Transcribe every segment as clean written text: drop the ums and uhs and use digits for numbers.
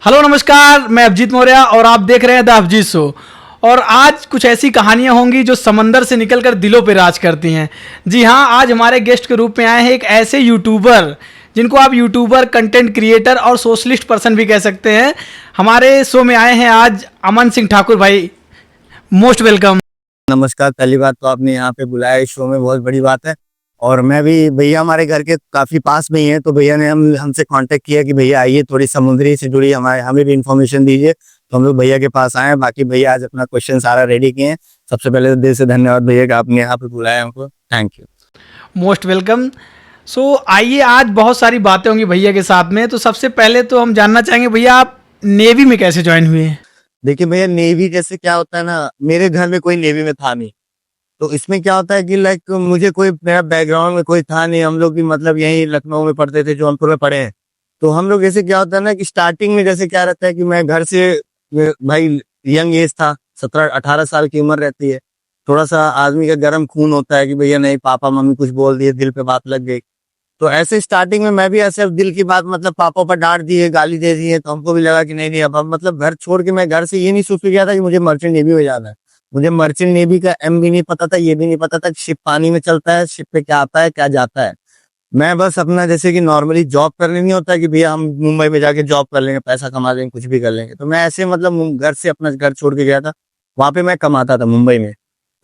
Hello नमस्कार, मैं अभिजीत मौर्य और आप देख रहे हैं द अभिजीत शो। और आज कुछ ऐसी कहानियां होंगी जो समंदर से निकलकर दिलों पे राज करती हैं। जी हाँ, आज हमारे गेस्ट के रूप में आए हैं एक ऐसे यूट्यूबर जिनको आप यूट्यूबर, कंटेंट क्रिएटर और सोशलिस्ट पर्सन भी कह सकते हैं। हमारे शो में आए हैं आज अमन सिंह ठाकुर भाई। Most welcome. नमस्कार। पहली बात तो आपने यहाँ पे बुलाया इस शो में बहुत बड़ी बात है। और मैं भी, भैया हमारे घर के काफी पास में ही है, तो भैया ने हमसे कांटेक्ट किया कि भैया आइए, थोड़ी समुद्री से जुड़ी हमें भी इंफॉर्मेशन दीजिए। तो हम लोग भैया के पास आए। बाकी भैया आज अपना क्वेश्चन सारा रेडी किए हैं। सबसे पहले तो दिल से धन्यवाद भैया कि आपने यहाँ पे बुलाया हमको। Thank you. Most welcome. So आइए, आज बहुत सारी बातें होंगी भैया के साथ में। तो सबसे पहले तो हम जानना चाहेंगे भैया, आप नेवी में कैसे ज्वाइन हुए हैं? देखिए भैया, नेवी जैसे क्या होता है ना, मेरे घर में कोई नेवी में था नहीं। तो इसमें क्या होता है कि लाइक मुझे कोई, मेरा बैकग्राउंड में कोई था नहीं। हम लोग भी मतलब यहीं लखनऊ में पढ़ते थे, जौनपुर में पढ़े हैं। तो हम लोग ऐसे क्या होता है ना कि स्टार्टिंग में जैसे क्या रहता है कि मैं घर से, भाई यंग एज था, 17-18 साल की उम्र रहती है। थोड़ा सा आदमी का गर्म खून होता है कि भैया नहीं, पापा मम्मी कुछ बोल दिए, दिल पे बात लग गई। तो ऐसे स्टार्टिंग में मैं भी ऐसे दिल की बात, मतलब पापा पर डांट दिए, गाली दे दी है, तो हमको भी लगा कि नहीं नहीं, अब मतलब घर छोड़ के मैं घर से ये नहीं सोच के गया था कि मुझे मर्चेंट नेवी में जाना है। मुझे मर्चेंट नेवी का एम भी नहीं पता था, ये भी नहीं पता था कि शिप पानी में चलता है, शिप पे क्या आता है क्या जाता है। मैं बस अपना जैसे कि नॉर्मली जॉब करने नहीं होता कि भैया हम मुंबई में जाके जॉब कर लेंगे, पैसा कमा लेंगे, कुछ भी कर लेंगे। तो मैं ऐसे मतलब घर से अपना घर छोड़ के गया था। वहां पे मैं कमाता था मुंबई में।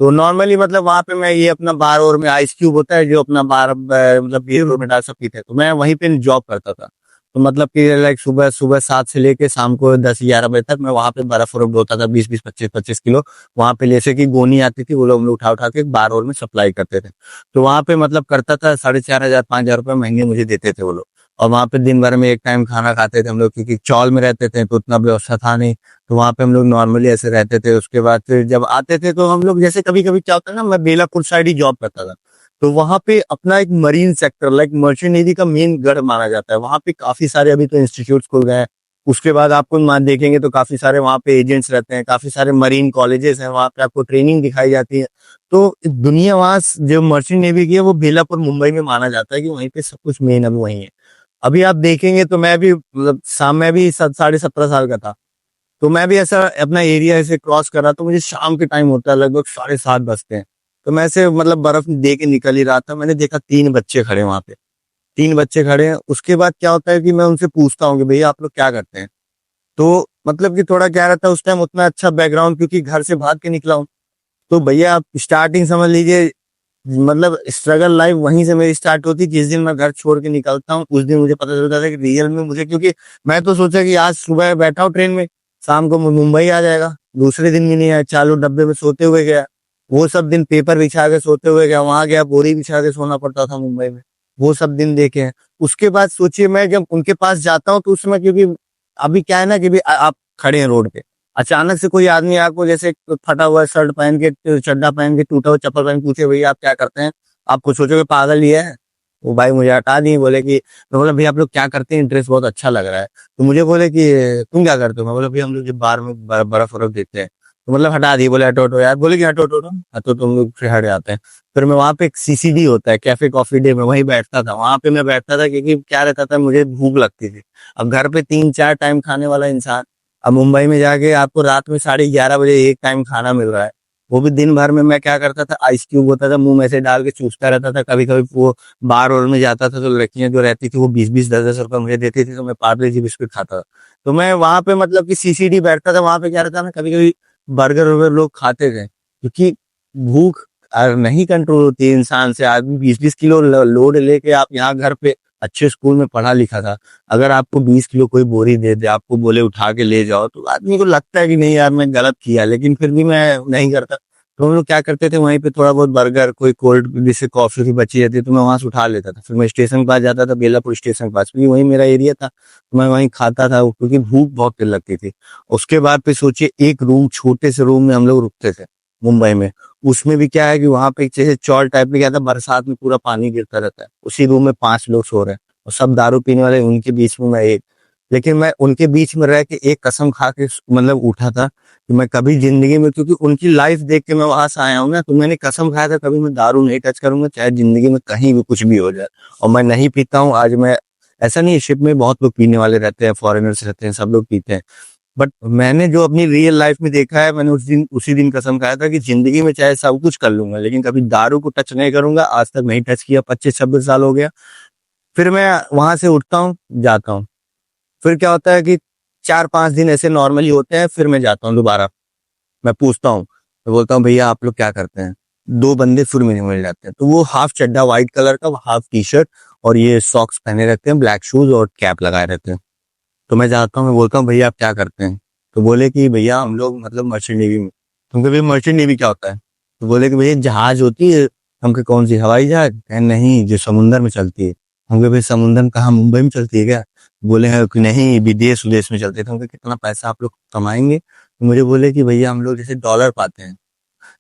तो नॉर्मली मतलब वहां पे मैं ये अपना बार और में आइस क्यूब होता है जो अपना बार मतलब बियर में डाल सब पीते, तो मैं वहीं पे जॉब करता था। तो मतलब कि लाइक सुबह सुबह 7 से लेके शाम को 10-11 बजे तक मैं वहां पे बर्फ वर्फ ढोता था, 20-20, 25-25 किलो। वहां पे जैसे कि गोनी आती थी, वो लोग हम लोग उठा उठा के बार और में सप्लाई करते थे। तो वहां पे मतलब करता था, 4,500 5,000 रुपये महीने मुझे देते थे वो लोग। और वहां पे दिन भर में एक टाइम खाना खाते थे हम लोग, क्योंकि चौल में रहते थे तो उतना व्यवस्था था नहीं। तो वहां पे हम लोग नॉर्मली ऐसे रहते थे। उसके बाद फिर जब आते थे तो हम लोग जैसे कभी कभी क्या होता है ना, मैं बेलापुर साइड ही जॉब करता था। तो वहां पे अपना एक marine sector, like merchant navy का मेन गढ़ माना जाता है। वहां पे काफी सारे अभी तो इंस्टीट्यूट खुल गए हैं। उसके बाद आपको देखेंगे तो काफी सारे वहां पे एजेंट्स रहते हैं, काफी सारे मरीन कॉलेजेस हैं, वहां पे आपको ट्रेनिंग दिखाई जाती है। तो दुनिया वहां जो मर्चेंट नेवी की है वो बेलापुर मुंबई में माना जाता है कि वहीं पे सब कुछ मेन अभी वहीं है। अभी आप देखेंगे तो मैं भी मतलब शाम में भी 17.5 साल का था। तो मैं भी ऐसा अपना एरिया ऐसे क्रॉस कर रहा, तो मुझे शाम के टाइम होता है, लगभग 7:30 बजते हैं। तो मैं ऐसे मतलब बर्फ दे के निकल ही रहा था, मैंने देखा 3 बच्चे खड़े वहां पे। 3 बच्चे खड़े हैं। उसके बाद क्या होता है कि मैं उनसे पूछता हूँ कि भैया आप लोग क्या करते हैं। तो मतलब कि थोड़ा क्या रहता है उस टाइम, उतना अच्छा बैकग्राउंड, क्योंकि घर से भाग के निकला हूँ। तो भैया आप स्टार्टिंग समझ लीजिए, मतलब स्ट्रगल लाइफ वहीं से मेरी स्टार्ट होती। जिस दिन मैं घर छोड़ के निकलता हूँ उस दिन मुझे पता चलता था कि रियल में मुझे, क्योंकि मैं तो सोचा कि आज सुबह बैठा हूँ ट्रेन में, शाम को मुंबई आ जाएगा। दूसरे दिन भी नहीं आया, चालू डब्बे में सोते हुए गया। वो सब दिन पेपर बिछा के सोते हुए गया, वहां गया बोरी बिछा के सोना पड़ता था मुंबई में। वो सब दिन देखे हैं। उसके बाद सोचिए मैं जब उनके पास जाता हूँ तो उस समय, क्योंकि अभी क्या है ना कि भी आप खड़े हैं रोड पे, अचानक से कोई आदमी आपको जैसे फटा हुआ शर्ट पहन के, चड्डा पहन के, टूटा हुआ चप्पल पहन के पूछे भैया आप क्या करते हैं, आपको सोचोगे पागल ही है। वो भाई मुझे हटा दिए, बोले कि, मैं बोला भैया आप लोग क्या करते हैं, ड्रेस बहुत अच्छा लग रहा है। तो मुझे बोले कि तुम क्या करते हो, मैं बोला भैया हम लोग जो बार में बर्फ वर्फ देते हैं। तो मतलब हटा दिए, बोले हटो हटो यार, बोले कि हटो हटो हटो। हाँ, तो तुम लोग फिर हट जाते हैं। फिर मैं वहां पे एक सीसीडी होता है, कैफे कॉफी डे में, वहीं बैठता था। वहां पे मैं बैठता था क्योंकि क्या रहता था, मुझे भूख लगती थी। अब घर पे 3-4 टाइम खाने वाला इंसान, अब मुंबई में जाके आपको रात में 11:30 बजे एक टाइम खाना मिल रहा है। वो भी दिन भर में मैं क्या करता था, आइस क्यूब होता था मुंह में से डाल के चूसता रहता था। कभी कभी वो बार और में जाता था तो लड़कियां जो रहती थी वो 20-20 10-10 रुपए मुझे देती थी, तो मैं पार्ले जी बिस्कुट खाता था। तो मैं वहां पे मतलब कि सीसीडी बैठता था। वहां पे क्या रहता ना, कभी कभी बर्गर वर्गर लोग खाते थे, क्योंकि भूख नहीं कंट्रोल होती है इंसान से। आदमी 20-20 किलो लोड लेके, आप यहाँ घर पे अच्छे स्कूल में पढ़ा लिखा था, अगर आपको 20 किलो कोई बोरी दे दे, आपको बोले उठा के ले जाओ, तो आदमी को लगता है कि नहीं यार मैं गलत किया, लेकिन फिर भी मैं नहीं करता। तो हम लोग क्या करते थे, वहीं पे थोड़ा बहुत बर्गर, कोई कोल्ड जैसे कॉफी की बची रहती तो मैं वहां से उठा लेता था। फिर मैं स्टेशन के पास जाता था, बेलापुर स्टेशन के पास, क्योंकि वही मेरा एरिया था, तो मैं वहीं खाता था, क्योंकि भूख बहुत तेज लगती थी। उसके बाद फिर सोचिए, एक रूम, छोटे से रूम में हम लोग रुकते थे मुंबई में। उसमें भी क्या है कि वहां पे जैसे चौल टाइप में क्या था, बरसात में पूरा पानी गिरता रहता है, उसी रूम में 5 लोग सो रहे हैं और सब दारू पीने वाले, उनके बीच में मैं एक। लेकिन मैं उनके बीच में रह के एक कसम खा के मतलब उठा था कि मैं कभी जिंदगी में, क्योंकि उनकी लाइफ देख के मैं वहां से आया हूँ ना, तो मैंने कसम खाया था कभी मैं दारू नहीं टच करूंगा, चाहे जिंदगी में कहीं भी कुछ भी हो जाए। और मैं नहीं पीता हूँ। आज मैं ऐसा नहीं है, शिप में बहुत लोग पीने वाले रहते हैं, फॉरेनर्स रहते हैं, सब लोग पीते हैं। बट मैंने जो अपनी रियल लाइफ में देखा है, मैंने उसी दिन कसम खाया था कि जिंदगी में चाहे सब कुछ कर लूंगा, लेकिन कभी दारू को टच नहीं करूंगा। आज तक नहीं टच किया, 25-26 साल हो गया। फिर मैं वहां से उठता हूँ, जाता हूँ। फिर क्या होता है कि 4-5 दिन ऐसे नॉर्मली होते हैं, फिर मैं जाता हूँ दोबारा। मैं पूछता हूँ, मैं बोलता हूँ भैया आप लोग क्या करते हैं? 2 बंदे फिर मुझे मिल जाते हैं। तो वो हाफ चड्डा व्हाइट कलर का, हाफ टी शर्ट और ये सॉक्स पहने रहते हैं, ब्लैक शूज और कैप लगाए रहते हैं। तो मैं जाता हूँ, मैं बोलता हूँ भैया आप क्या करते हैं? तो बोले कि भैया हम लोग मतलब मर्चेंट नेवी में। तुमको भैया मर्चेंट नेवी क्या होता है? तो बोले कि भैया जहाज होती है। हमके कौन सी, हवाई जहाज? कहे नहीं, जो समुद्र में चलती है। हमके भाई समुद्र में कहाँ, मुंबई में चलती है क्या? बोले हैं कि नहीं, विदेश विदेश में चलती है। तो हमके कितना पैसा आप लोग कमाएंगे? तो मुझे बोले कि भैया हम लोग जैसे डॉलर पाते हैं।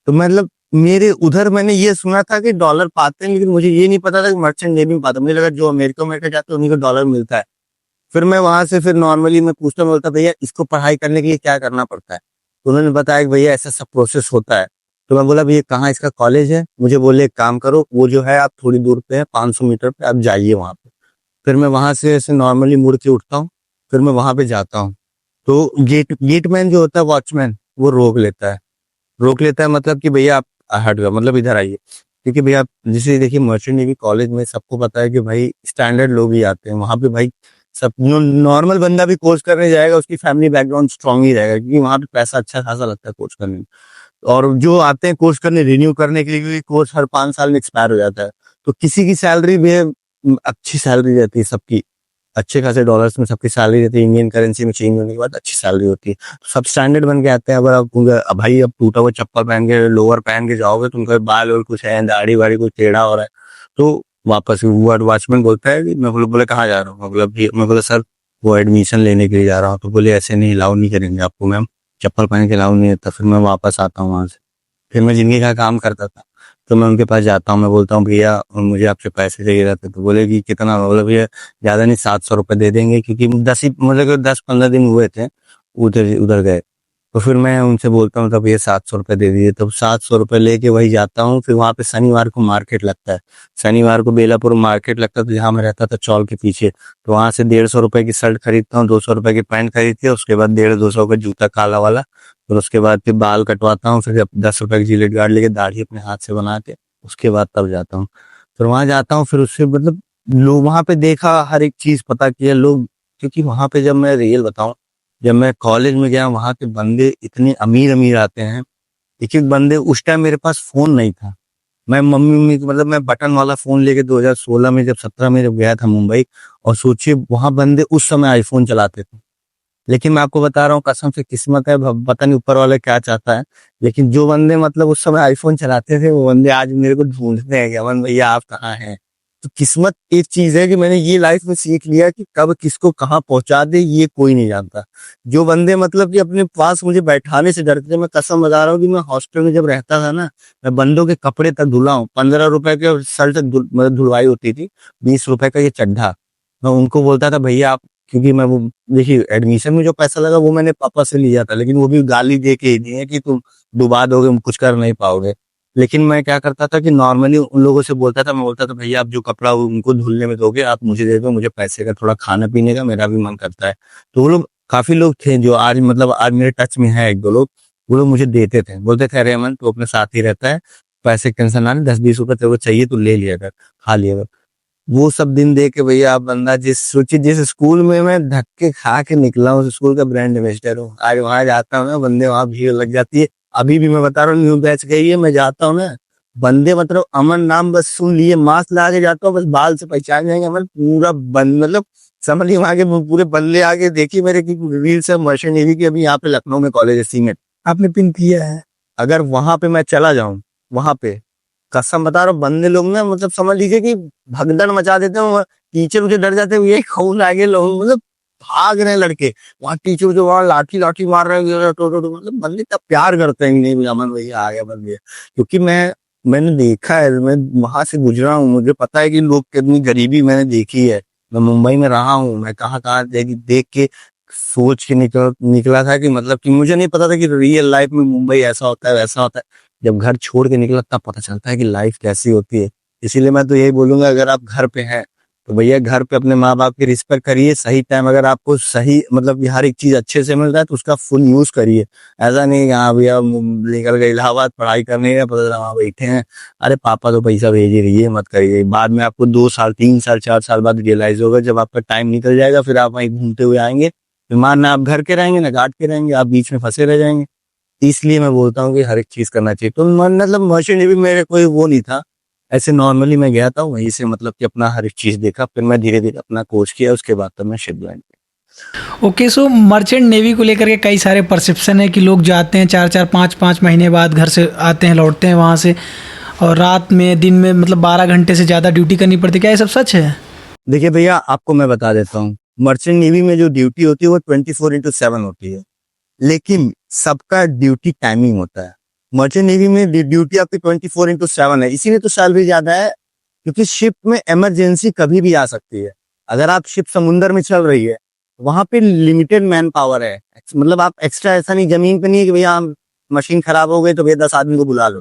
तो मतलब मेरे उधर मैंने ये सुना था कि डॉलर पाते हैं, लेकिन मुझे ये नहीं पता था कि मर्चेंट नेवी में पाते हैं। मुझे लगा जो अमेरिका में जाते हैं उन्हीं को डॉलर मिलता है। फिर मैं वहां से फिर नॉर्मली मैं पूछता, मैं बोलता भैया इसको पढ़ाई करने के लिए क्या करना पड़ता है? तो उन्होंने बताया कि भैया ऐसा सब प्रोसेस होता है। तो मैं बोला भैया कहाँ इसका कॉलेज है? मुझे बोले एक काम करो, वो जो है आप थोड़ी दूर पे है, 500 मीटर पे, आप जाइए वहां पे। फिर मैं वहां से ऐसे नॉर्मली मुड़ के उठता हूँ, फिर मैं वहां पे जाता हूँ। तो गेटमैन जो होता है, वॉचमैन, वो रोक लेता है मतलब कि भैया आप हट गए, मतलब इधर आइए। क्योंकि भैया जैसे देखिए मर्चेंट नेवी कॉलेज में सबको पता है कि भाई स्टैंडर्ड लोग ही आते हैं वहां पे। भाई सब नॉर्मल बंदा भी कोर्स करने जाएगा, उसकी फैमिली बैकग्राउंड स्ट्रांग ही रहेगा, क्योंकि वहां पे पैसा अच्छा खासा लगता है कोर्स करने में। और जो आते हैं कोर्स करने, रिन्यू करने के लिए, क्योंकि कोर्स हर 5 साल में एक्सपायर हो जाता है। तो किसी की सैलरी भी अच्छी सैलरी रहती है सबकी, अच्छे खासे डॉलर्स में सबकी सैलरी रहती है। इंडियन करेंसी में चेंज होने के बाद अच्छी सैलरी होती है। तो सब स्टैंडर्ड बन के आते हैं। अगर आप भाई अब टूटा हुआ चप्पल पहन के, लोअर पहन के जाओगे, तो उनका बाल और कुछ है, दाढ़ी वाड़ी कुछ टेढ़ा हो रहा है, तो वापस वो वॉचमैन बोलता है कि मैं बोले कहाँ जा रहा हूँ? मैं बोला सर वो एडमिशन लेने के लिए जा रहा हूँ। तो बोले ऐसे नहीं, अलाउ नहीं करेंगे आपको मैम, चप्पल पहन के अलाउ नहीं होता। फिर मैं वापस आता हूँ वहां से। फिर मैं जिंदगी का काम करता था। तो मैं उनके पास जाता हूँ, मैं बोलता हूँ भैया मुझे आपसे पैसे चाहिए रहते। तो बोले कि कितना? बोले भैया ज्यादा नहीं, 700 रुपये दे देंगे, क्योंकि 10-15 दिन हुए थे उधर उधर गए। तो फिर मैं उनसे बोलता हूँ तब ये 700 रुपये दे दीजिए। तो 700 रुपये लेके वही जाता हूँ। फिर वहां पे शनिवार को मार्केट लगता है, शनिवार को बेलापुर मार्केट लगता है, तो जहाँ मैं रहता था चौल के पीछे। तो वहां से 150 रुपये की शर्ट खरीदता हूँ, 200 रुपये की पैंट खरीदती है, उसके बाद 150-200 का जूता काला वाला। फिर उसके बाद फिर बाल कटवाता हूँ, फिर जब 10 रुपए की जिलेट गार्ड लेके दाढ़ी अपने हाथ से बना के, उसके बाद तब जाता हूँ। फिर वहां जाता हूँ, फिर उससे मतलब लोग वहां पे देखा, हर एक चीज पता किया लोग। क्योंकि वहां पे जब मैं रियल बताऊं, जब मैं कॉलेज में गया, वहां के बंदे इतने अमीर अमीर आते हैं। एक एक बंदे, उस टाइम मेरे पास फोन नहीं था। मैं मम्मी मम्मी मतलब मैं बटन वाला फोन लेके 2016 में, जब 17 में जब गया था मुंबई। और सोचिए वहां बंदे उस समय आईफोन चलाते थे। लेकिन मैं आपको बता रहा हूँ कसम से, किस्मत है, पता नहीं ऊपर वाला क्या चाहता है। लेकिन जो बंदे मतलब उस समय आईफोन चलाते थे, वो बंदे आज मेरे को ढूंढते हैं कि अमन भैया आप कहाँ हैं। तो किस्मत एक चीज है कि मैंने ये लाइफ में सीख लिया कि कब किसको कहाँ पहुंचा दे ये कोई नहीं जानता। जो बंदे मतलब कि अपने पास मुझे बैठाने से डरते थे, मैं कसम बता रहा हूँ कि मैं हॉस्टल में जब रहता था ना, मैं बंदों के कपड़े तक धुला हूँ। 15 रुपए के शर्ट मतलब धुलवाई होती थी, 20 रुपए का ये चड्ढा। मैं उनको बोलता था भैया आप, क्योंकि मैं वो, देखिए एडमिशन में जो पैसा लगा वो मैंने पापा से लिया था, लेकिन वो भी गाली दे के ही दिए कि तुम डुबा दोगे, कुछ कर नहीं पाओगे। लेकिन मैं क्या करता था कि नॉर्मली उन लोगों से बोलता था, मैं बोलता था भैया आप जो कपड़ा उनको धुलने में दोगे, आप मुझे दे दो, मुझे पैसे का थोड़ा खाने पीने का मेरा भी मन करता है। तो वो लोग, काफी लोग थे जो आज मतलब आज मेरे टच में है, 1-2 लोग। वो लोग मुझे देते थे, बोलते थे अरे अमन तू अपने साथ ही रहता है, पैसे की टेंशन ना ले, 10-20 रुपए तेरे को चाहिए तो ले लिया कर, खा लिया कर। वो सब दिन देख के भैया आप बंदा, जिस सोचिए जिस स्कूल में मैं धक्के खा के निकला हूँ, उस स्कूल का ब्रांड एम्बेसडर हूँ। आज वहां जाता हूँ ना, बंदे वहां भीड़ लग जाती है। अभी भी मैं बता रहा हूँ, न्यू बैच गई है, मैं जाता हूँ ना, बंदे मतलब अमन नाम बस सुन लिए, मास्क लगा के जाता हूँ, बस बाल से पहचान जाएंगे अमन, पूरा बंद मतलब समझ लिए। वहां के पूरे बंदे आगे देखिए मेरे की रील्स है मर्चेंट नेवी की, अभी यहाँ पे लखनऊ में कॉलेज है सीमेंट, आपने पिन किया है। अगर वहां पे मैं चला जाऊं, वहां पे कसम बता रहा हूँ, बंदे लोग ना मतलब समझ लीजिए कि भगदड़ मचा देते हैं। टीचर मुझे डर जाते हैं, ये खून आगे लोग मतलब भाग रहे हैं लड़के। वहाँ टीचर जो वहाँ लाठी लाठी मार रहे हैं, मतलब बंदे तब प्यार करते हैं कि नहीं अमन भैया आ गया बन गया। क्योंकि मैंने देखा है, मैं वहां से गुजरा हूँ, मुझे पता है कि लोग कितनी गरीबी मैंने देखी है। मैं मुंबई में रहा हूँ, मैं कहाँ कहाँ देख के सोच के निकला था कि मतलब कि मुझे नहीं पता था कि रियल लाइफ में मुंबई ऐसा होता है वैसा होता है। जब घर छोड़ के निकला तब पता चलता है कि लाइफ कैसी होती है। इसीलिए मैं तो यही बोलूंगा, अगर आप घर पे हैं तो भैया घर पे अपने माँ बाप की रिस्पेक्ट करिए, सही टाइम अगर आपको सही मतलब हर एक चीज अच्छे से मिल रहा है तो उसका फुल यूज करिए। ऐसा नहीं कि हाँ भैया निकल गए इलाहाबाद पढ़ाई करने है, पता चला वहाँ बैठे हैं, अरे पापा तो पैसा भेज ही रही है, मत करिए। बाद में आपको 2 साल 3 साल 4 साल बाद रियलाइज होगा, जब आपका टाइम निकल जाएगा फिर आप वहीं घूमते हुए आएंगे, फिर ना आप घर के रहेंगे ना घाट के रहेंगे, आप बीच में फंसे रह जाएंगे। इसलिए मैं बोलता हूँ कि हर एक चीज करना चाहिए। तो मतलब मर्चेंट नेवी मेरे कोई वो नहीं था, ऐसे नॉर्मली मैं गया था वहीं से, मतलब कि अपना हर एक चीज देखा, फिर मैं धीरे धीरे अपना कोर्स किया, उसके बाद तब मैं शिप ज्वाइन किया। ओके, सो मर्चेंट नेवी को लेकर के कई सारे परसेप्शन है कि लोग जाते हैं 4-4 5-5 महीने बाद घर से आते हैं, लौटते हैं वहाँ से, और रात में दिन में मतलब 12 घंटे से ज़्यादा ड्यूटी करनी पड़ती है। क्या ये सब सच है? देखिए भैया आपको मैं बता देता हूँ, मर्चेंट नेवी में जो ड्यूटी होती है वो 24/7 होती है, लेकिन सबका ड्यूटी टाइमिंग होता है। मर्चेंट नेवी में ड्यूटी आपकी 24/7 है, इसीलिए तो सैलरी ज्यादा है, क्योंकि शिप में इमरजेंसी कभी भी आ सकती है। अगर आप शिप समुंदर में चल रही है, वहां पे लिमिटेड मैन पावर है, मतलब आप एक्स्ट्रा, ऐसा नहीं जमीन पे नहीं है कि भैया मशीन खराब हो गई तो भैया 10 आदमी को बुला लो।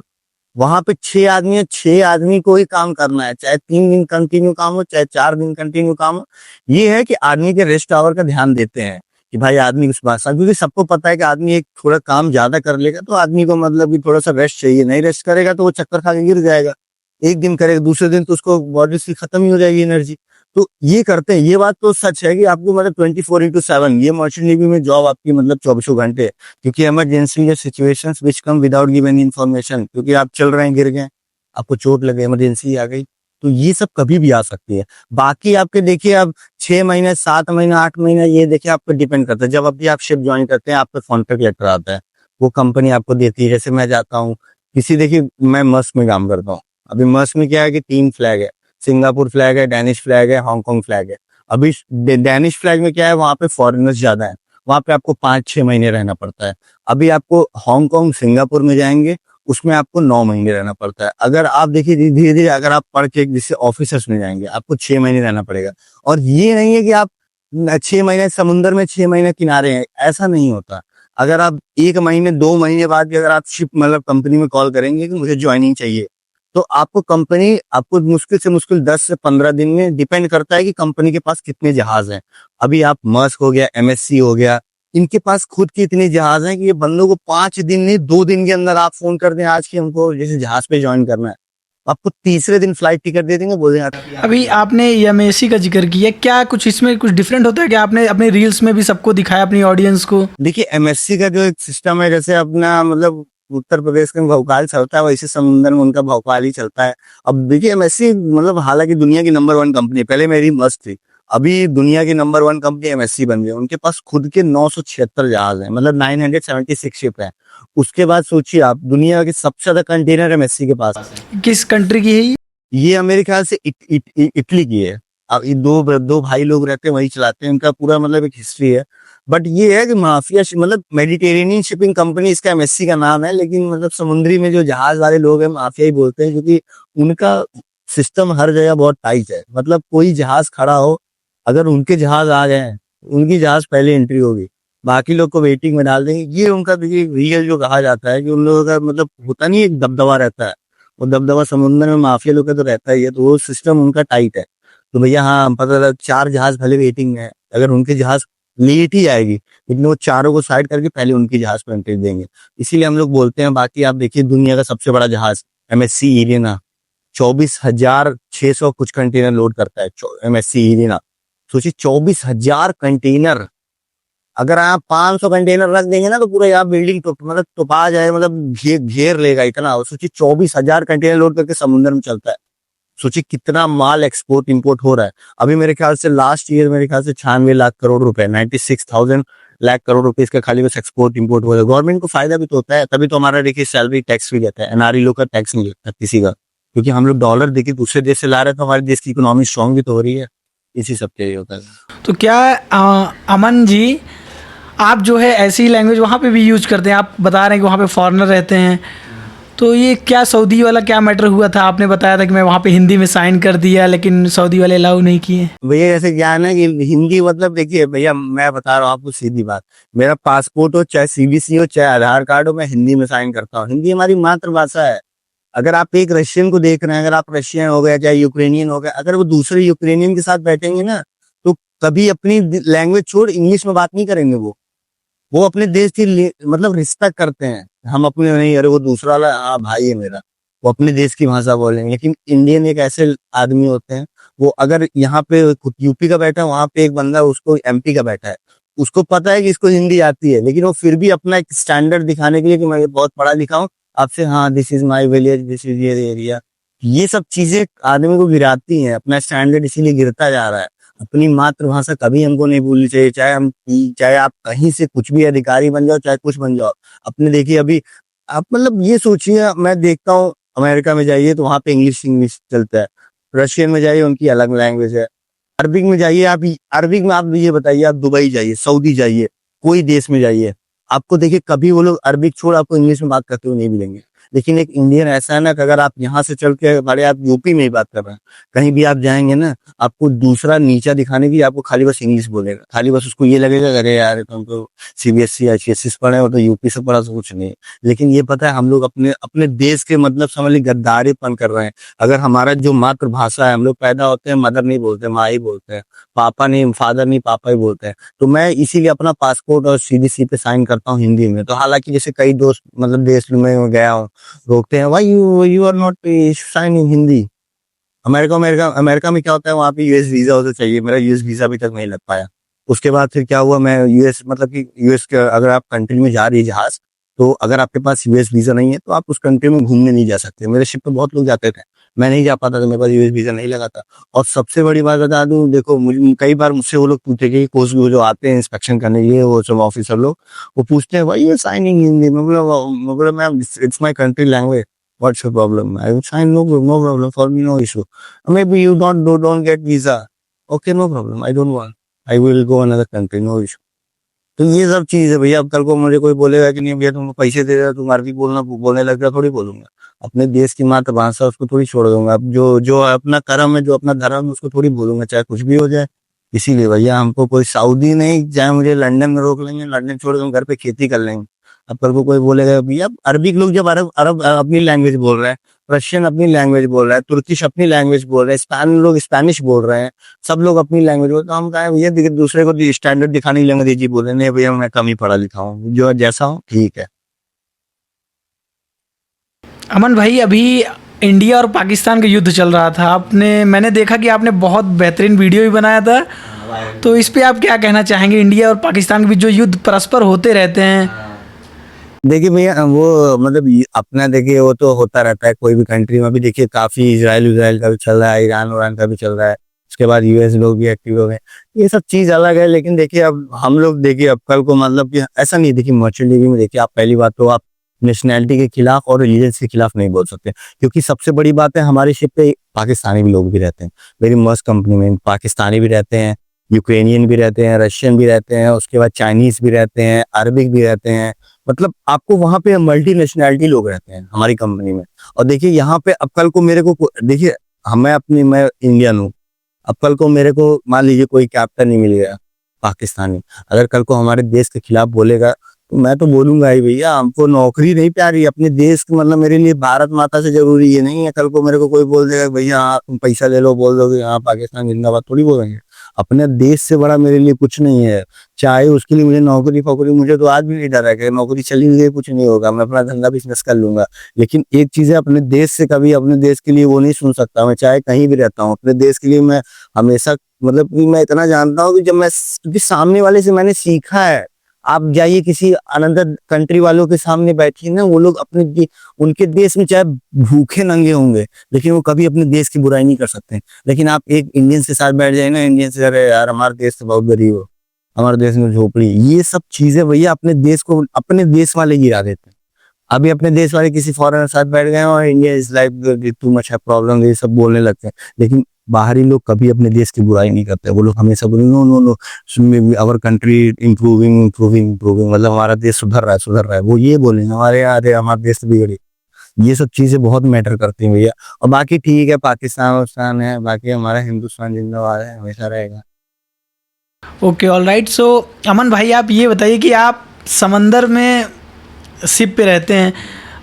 वहां पे 6 आदमी है, 6 आदमी को ही काम करना है, चाहे 3 दिन कंटिन्यू काम हो, चाहे 4 दिन कंटिन्यू काम हो। ये है कि आदमी के रेस्ट आवर का ध्यान देते हैं कि भाई आदमी उस बात, क्योंकि सबको पता है कि आदमी एक थोड़ा काम ज्यादा कर लेगा तो आदमी को मतलब कि थोड़ा सा रेस्ट चाहिए, नहीं रेस्ट करेगा तो वो चक्कर खा के गिर जाएगा। एक दिन करेगा, दूसरे दिन तो उसको बॉडी से खत्म ही हो जाएगी एनर्जी। तो ये करते हैं, ये बात तो सच है कि आपको मतलब 24/7 ये मर्चेंट नेवी में जॉब आपकी मतलब 24 घंटे, क्योंकि emergency situations which come without given information, क्योंकि आप चल रहे हैं गिर गए, आपको चोट लगे, इमरजेंसी आ गई, तो ये सब कभी भी आ सकती है। बाकी आपके देखिए अब 6 महीने 7 महीने 8 महीने ये देखिए आप पे डिपेंड करता है। जब अभी आप शिप ज्वाइन करते हैं आप पे कॉन्ट्रैक्ट लेटर आता है, वो कंपनी आपको देती है। जैसे मैं जाता हूँ किसी, देखिए मैं मस्क में काम करता हूँ, अभी मस्क में क्या है कि 3 फ्लैग है, सिंगापुर फ्लैग है, डैनिश फ्लैग है, हांगकांग फ्लैग है। अभी डैनिश फ्लैग में क्या है, वहां पे फॉरेनर्स ज्यादा है, वहां पे आपको 5-6 महीने रहना पड़ता है। अभी आपको हांगकांग सिंगापुर में जाएंगे, उसमें आपको 9 महीने रहना पड़ता है। अगर आप देखिए धीरे धीरे अगर आप पढ़ के जिससे ऑफिसर्स में जाएंगे आपको 6 महीने रहना पड़ेगा। और ये नहीं है कि आप 6 महीने समुंदर में 6 महीने किनारे हैं, ऐसा नहीं होता। अगर आप 1 महीने 2 महीने बाद भी अगर आप शिप मतलब कंपनी में कॉल करेंगे कि मुझे ज्वाइनिंग चाहिए, तो आपको कंपनी आपको मुश्किल से मुश्किल 10 से 15 दिन में, डिपेंड करता है कि कंपनी के पास कितने जहाज हैं। अभी आप मस्क हो गया, एमएससी हो गया, इनके पास खुद के इतने जहाज हैं कि ये बंदों को 5 दिन नहीं 2 दिन के अंदर आप फोन कर दें आज की हमको जैसे जहाज पे ज्वाइन करना है, आपको तीसरे दिन फ्लाइट टिकट दे देंगे, बोल देंगे अभी आपने एमएससी का जिक्र किया, क्या कुछ इसमें कुछ डिफरेंट होता है? क्या आपने अपने रील्स में भी सबको दिखाया, अपनी ऑडियंस को? देखिए एमएससी का जो एक सिस्टम है, जैसे अपना मतलब उत्तर प्रदेश में भोपाल चलता है वैसे समुंदर में उनका भोपाल ही चलता है। अब देखिए एमएससी मतलब हालांकि दुनिया की नंबर 1 कंपनी, पहले मेरी मस्त थी, अभी दुनिया की नंबर 1 कंपनी एमएससी बन गई। उनके पास खुद के 976 जहाज हैं, मतलब 976 शिप है। उसके बाद सोचिए आप, दुनिया के सबसे ज्यादा कंटेनर एमएससी के पास है। किस कंट्री की है ये? ये मेरे ख्याल से इटली की है। अब ये दो भाई लोग रहते हैं वही चलाते हैं, उनका पूरा मतलब एक हिस्ट्री है। बट ये है कि माफिया मतलब मेडिटेरेनियन शिपिंग कंपनी इसका एमएससी का नाम है, लेकिन मतलब समुद्री में जो जहाज वाले लोग हैं माफिया ही बोलते हैं, क्योंकि उनका सिस्टम हर जगह बहुत टाइट है। मतलब कोई जहाज खड़ा हो, अगर उनके जहाज आ जाए, उनकी जहाज पहले एंट्री होगी, बाकी लोग को वेटिंग में डाल देंगे। ये उनका देखिए रियल जो कहा जाता है कि उन लोगों का मतलब होता नहीं एक दबदबा रहता है, वो दबदबा समुद्र में माफिया लोग का तो रहता ही है, तो वो सिस्टम उनका टाइट है। तो भैया हाँ पता लगा 4 जहाज भले वेटिंग में है, अगर उनके जहाज लेट ही आएगी लेकिन वो चारों को साइड करके पहले उनकी जहाज पर एंट्री देंगे, इसीलिए हम लोग बोलते हैं। बाकी आप देखिए दुनिया का सबसे बड़ा जहाज एमएससी इरिना 24,600 कुछ कंटेनर लोड करता है, एमएससी इरिना। सोचिए 24,000 कंटेनर, अगर आप 500 कंटेनर रख देंगे ना तो पूरा यहाँ बिल्डिंग तो मतलब तोपा जाए, मतलब घेर लेगा इतना। और सोचिए 24,000 कंटेनर लोड करके समुद्र में चलता है, सोचिए कितना माल एक्सपोर्ट इंपोर्ट हो रहा है। अभी मेरे ख्याल से लास्ट ईयर मेरे ख्याल से 96 लाख करोड़ रुपए, 96,000 लाख करोड़ रुपए इसका खाली बस एक्सपोर्ट इंपोर्ट हो रहा है। गवर्नमेंट को फायदा भी तो होता है, तभी तो हमारा देखिए सैलरी टैक्स भी लेता है, एनआरई लोग का टैक्स नहीं लगता किसी का, क्योंकि हम लोग डॉलर देखिए दूसरे देश से ला रहे हैं, तो हमारे देश की इकोनॉमी स्ट्रांग भी तो हो रही है, इसी सब के लिए होता है। तो क्या अमन जी, आप जो है ऐसी लैंग्वेज वहाँ पे भी यूज करते हैं? आप बता रहे हैं कि वहाँ पे फॉरेनर रहते हैं, तो ये क्या सऊदी वाला क्या मैटर हुआ था? आपने बताया था कि मैं वहाँ पे हिंदी में साइन कर दिया, लेकिन सऊदी वाले अलाउ नहीं किए। भैया जैसे क्या है ना कि हिंदी मतलब देखिए भैया मैं बता रहा हूँ आपको सीधी बात, मेरा पासपोर्ट हो चाहे सीबीसी हो चाहे आधार कार्ड हो, मैं हिंदी में साइन करता हूँ। हिंदी हमारी मातृभाषा है, अगर आप एक रशियन को देख रहे हैं, अगर आप रशियन हो गया चाहे यूक्रेनियन हो गया, अगर वो दूसरे यूक्रेनियन के साथ बैठेंगे ना, तो कभी अपनी लैंग्वेज छोड़ इंग्लिश में बात नहीं करेंगे वो अपने देश की मतलब रिस्पेक्ट करते हैं। हम अपने नहीं, अरे वो दूसरा वाला हाँ भाई है मेरा, वो अपने देश की भाषा बोलेंगे। लेकिन इंडियन एक ऐसे आदमी होते हैं, वो अगर यहाँ पे यूपी का बैठा है, वहां पे एक बंदा उसको एमपी का बैठा है, उसको पता है कि इसको हिंदी आती है, लेकिन वो फिर भी अपना एक स्टैंडर्ड दिखाने के लिए कि मैं बहुत पढ़ा लिखा हूँ आपसे, हाँ this is my village, this is ये एरिया, ये सब चीजें आदमी को गिराती हैं। अपना स्टैंडर्ड इसीलिए गिरता जा रहा है। अपनी मातृभाषा कभी हमको नहीं भूलनी चाहिए, चाहे आप कहीं से कुछ भी अधिकारी बन जाओ, चाहे कुछ बन जाओ। अपने देखिए अभी आप मतलब ये सोचिए, मैं देखता हूँ अमेरिका में जाइए तो वहां पे इंग्लिश इंग्लिश चलता है, रशियन में जाइए उनकी अलग लैंग्वेज है, अरबिक में जाइए आप, अरबिक में आप ये बताइए, आप दुबई जाइए, सऊदी जाइए, कोई देश में जाइए, आपको देखिए कभी वो लोग अरबिक छोड़ आपको इंग्लिश में बात करते हुए नहीं मिलेंगे। लेकिन एक इंडियन ऐसा है ना कि अगर आप यहाँ से चल के बड़े आप यूपी में ही बात कर रहे हैं, कहीं भी आप जाएंगे ना, आपको दूसरा नीचा दिखाने की आपको खाली बस इंग्लिश बोलेगा, खाली बस उसको ये लगेगा अरे यार तुम तो सीबीएसई आईसीएसई से पढ़े हो, तो यूपी से पढ़ा तो कुछ नहीं। लेकिन ये पता है हम लोग अपने अपने देश के मतलब समझ ली गद्दारीपन कर रहे हैं। अगर हमारा जो मातृभाषा है, हम लोग पैदा होते हैं मदर नहीं बोलते, माँ ही बोलते हैं, पापा नहीं, फादर नहीं, पापा ही बोलते हैं। तो मैं इसीलिए अपना पासपोर्ट और सीडीसी पे साइन करता हूँ हिंदी में। तो हालांकि जैसे कई दोस्त मतलब देश में गया हूँ, रोकते हैं, why you are not sign in Hindi. America America America में क्या होता है, वहाँ पे यूएस वीजा होता चाहिए, मेरा यूएस वीजा अभी तक नहीं लग पाया। उसके बाद फिर क्या हुआ, मैं यूएस मतलब कि यूएस के अगर आप कंट्री में जा रही है जहाज, तो अगर आपके पास यूएस वीजा नहीं है तो आप उस कंट्री में घूमने नहीं जा सकते। मेरे शिप पे बहुत लोग जाते थे, मैं नहीं जा पाता था, मेरे पास यूएस वीजा नहीं लगा था। और सबसे बड़ी बात बता दूं, देखो मुझे कई बार मुझसे वो लोग पूछे कि कोर्स जो आते हैं इंस्पेक्शन करने के लिए, वो सब ऑफिसर लोग, वो पूछते हैं भाई ये साइनिंग हिंदी में, बोला ma'am it's my country language, what's your problem, I will sign, no problem for me, no issue, maybe you don't get visa, okay no problem, I don't want, I will go another country, no issue। तो ये सब चीज है भैया। अब कल को मुझे कोई बोलेगा कि नहीं भैया तुमको पैसे दे रहे हो, तुम अरबी बोलने लग गया, थोड़ी बोलूंगा। अपने देश की मातृभाषा उसको थोड़ी छोड़ दूंगा। अब जो जो अपना कर्म है, जो अपना धर्म है, उसको थोड़ी बोलूंगा, चाहे कुछ भी हो जाए। इसीलिए भैया हमको कोई सऊदी नहीं, चाहे मुझे लंदन में रोक लेंगे, लंदन छोड़ के हम घर पे खेती कर लेंगे। अब कल को कोई बोलेगा भैया, अरबिक लोग जब अरब अरब अपनी लैंग्वेज बोल रहे हैं, रशियन अपनी लैंग्वेज बोल रहा है, तुर्किश अपनी लैंग्वेज बोल रहे हैं, स्पेन लोग स्पेनिश बोल रहे हैं, सब लोग अपनी लैंग्वेज बोल, तो हम कहें भैया दूसरे को स्टैंडर्ड दिखाने की लैंग्वेज ही बोले, नहीं भैया मैं कम ही पढ़ा लिखा हूँ, जो जैसा हूँ ठीक है। अमन भाई, अभी इंडिया और पाकिस्तान का युद्ध चल रहा था, आपने मैंने देखा कि आपने बहुत बेहतरीन वीडियो भी बनाया था। तो इस पे आप क्या कहना चाहेंगे, इंडिया और पाकिस्तान के बीच जो युद्ध परस्पर होते रहते हैं? देखिए भैया वो मतलब अपना देखिए वो तो होता रहता है कोई भी कंट्री में। अभी देखिए काफी इजराइल का भी चल रहा है, ईरान का भी चल रहा है, उसके बाद यूएस लोग भी एक्टिव हो गए, ये सब चीज अलग है। लेकिन देखिए अब हम लोग देखिए अब कल को मतलब कि ऐसा नहीं, देखिए मर्चेंट नेवी में देखिए आप पहली बात तो आप नेशनैलिटी के खिलाफ और रिलीजन के खिलाफ नहीं बोल सकते, क्योंकि सबसे बड़ी बात है हमारी शिप पे पाकिस्तानी भी लोग भी रहते हैं। मेरी मस्त कंपनी में पाकिस्तानी भी रहते हैं, यूक्रेनियन भी रहते हैं, रशियन भी रहते हैं, उसके बाद चाइनीज भी रहते हैं, अरबिक भी रहते हैं। मतलब आपको वहां पे मल्टी नेशनैलिटी लोग रहते हैं हमारी कंपनी में। और देखिए यहाँ पे अब कल को मेरे को देखिए मैं इंडियन हूँ, अब कल को मेरे को मान लीजिए कोई कैप्टन नहीं मिल गया पाकिस्तानी, अगर कल को हमारे देश के खिलाफ बोलेगा तो मैं तो बोलूंगा ही भैया हमको नौकरी नहीं प्यारी, अपने देश की मतलब मेरे लिए भारत माता से जरूरी ये नहीं है। कल को मेरे को कोई बोल देगा भैया हाँ तुम पैसा ले लो, बोल दो कि हाँ पाकिस्तान जिंदाबाद, थोड़ी बोलेंगे। अपने देश से बड़ा मेरे लिए कुछ नहीं है, चाहे उसके लिए मुझे नौकरी फोकरी, मुझे तो आज भी नहीं डर है कि नौकरी चली गई कुछ नहीं होगा, मैं अपना धंधा बिजनेस कर लूंगा। लेकिन एक चीज है, अपने देश से कभी अपने देश के लिए वो नहीं सुन सकता, मैं चाहे कहीं भी रहता हूँ अपने देश के लिए मैं हमेशा मतलब कि मैं इतना जानता हूँ कि जब मैं क्योंकि सामने वाले से मैंने सीखा है। आप जाइए किसी अनदर कंट्री वालों के सामने बैठिए ना, वो लोग उनके देश में चाहे भूखे नंगे होंगे लेकिन वो कभी अपने देश की बुराई नहीं कर सकते। लेकिन आप एक इंडियन के साथ बैठ जाए ना, इंडियन से अरे यार हमारे देश से बहुत गरीब हो, हमारे देश में झोपड़ी, ये सब चीजें भैया अपने देश को अपने देश वाले गिरा देते हैं। अभी अपने देश वाले किसी फॉरेनर के साथ बैठ गए और India is like too much है प्रॉब्लम, ये सब बोलने लगते हैं। लेकिन बाहरी लोग कभी अपने देश की बुराई नहीं करते, वो लोग हमेशा बोले no no no our country improving improving improving, मतलब हमारा देश सुधर रहा है, वो ये बोले हमारे यहाँ हमारा देश बिगड़ी। ये सब चीजें बहुत मैटर करती हैं भैया। और बाकी ठीक है, पाकिस्तान है, बाकी हमारा हिंदुस्तान जिंदाबाद है, हमेशा रहेगा। Okay, all right. So Aman भाई, आप ये बताइए कि आप समंदर में शिप पे रहते हैं,